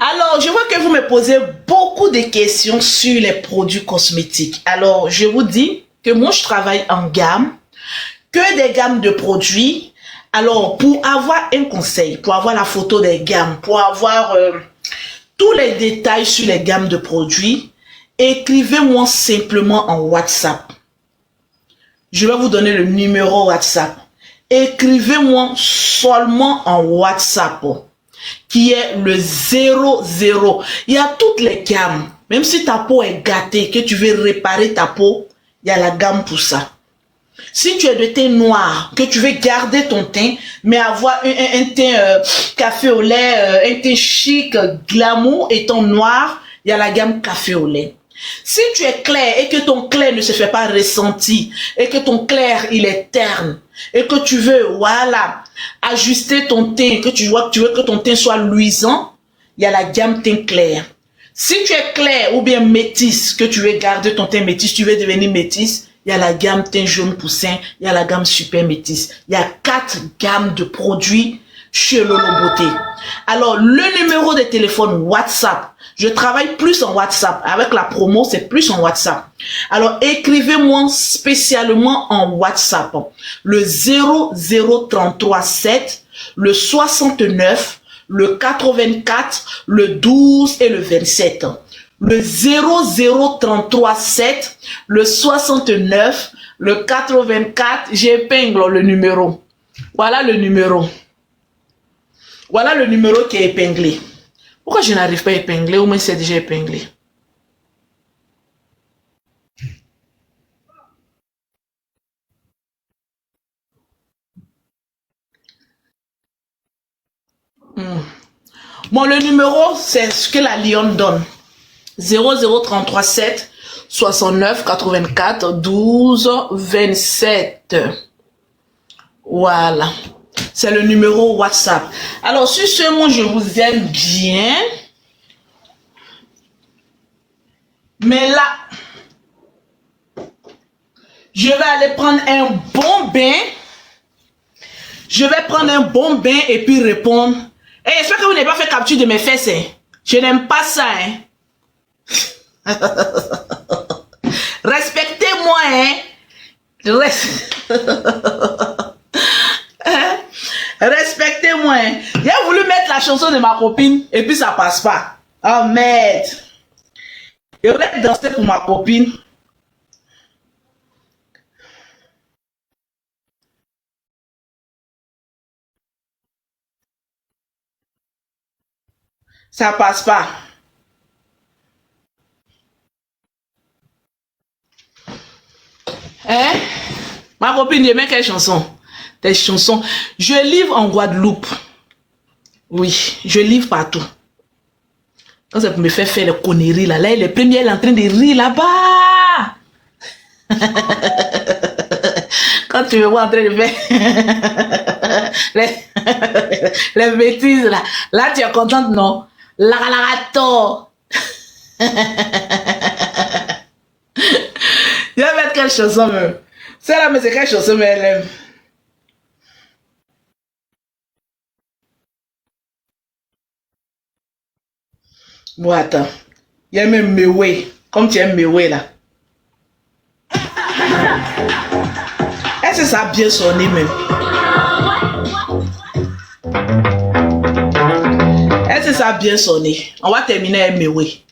Alors, je vois que vous me posez beaucoup de questions sur les produits cosmétiques. Alors, je vous dis que moi, je travaille en gamme, que des gammes de produits. Alors, pour avoir un conseil, pour avoir la photo des gammes, pour avoir tous les détails sur les gammes de produits, écrivez-moi simplement en WhatsApp. Je vais vous donner le numéro WhatsApp. Écrivez-moi seulement en WhatsApp, qui est le 00. Il y a toutes les gammes. Même si ta peau est gâtée, que tu veux réparer ta peau, il y a la gamme pour ça. Si tu es de teint noir, que tu veux garder ton teint, mais avoir un teint café au lait, un teint chic, glamour et ton noir, il y a la gamme café au lait. Si tu es clair et que ton clair ne se fait pas ressentir, et que ton clair il est terne, et que tu veux, voilà, ajuster ton teint, que tu veux que ton teint soit luisant, il y a la gamme teint clair. Si tu es clair ou bien métisse, que tu veux garder ton teint métisse, tu veux devenir métisse, il y a la gamme teint jaune poussin, il y a la gamme super métisse. Il y a 4 gammes de produits chez Lolo Beauté. Alors, le numéro de téléphone WhatsApp, je travaille plus en WhatsApp. Avec la promo, c'est plus en WhatsApp. Alors, écrivez-moi spécialement en WhatsApp. Le 00337, le 69, le 84, le 12 et le 27. Le 00337, le 69, le 84, j'épingle le numéro. Voilà le numéro. Voilà le numéro qui est épinglé. Pourquoi je n'arrive pas à épingler ou même c'est déjà épinglé? Bon, le numéro, c'est ce que la Lyon donne. 00337 69 84 12 27. Voilà. C'est le numéro WhatsApp. Alors, si seulement je vous aime bien, mais là, je vais aller prendre un bon bain. Je vais prendre un bon bain et puis répondre. Et j'espère que vous n'avez pas fait capture de mes fesses. Hein. Je n'aime pas ça. Hein. Respectez-moi. Hein. Respectez-moi. Hein. J'ai voulu mettre la chanson de ma copine et puis ça passe pas. Oh merde. Je voulais danser pour ma copine. Ça passe pas. Hein? Ma copine, j'aime quelle chanson? Des chansons. Je livre en Guadeloupe. Oui, je livre partout. Quand ça me fait faire les conneries là, là, les premiers, elle est en train de rire là-bas. Quand tu me vois en train de faire les bêtises là, là tu es contente, non? La rato. Je vais mettre quelle chanson même? C'est là, mais c'est quelle chanson mais elle aime? Bon, attends. Il y a même Mewé. Comme tu aimes Mewé là. Est-ce que ça a bien sonné même? Est-ce que ça a bien sonné? On va terminer avec Mewé.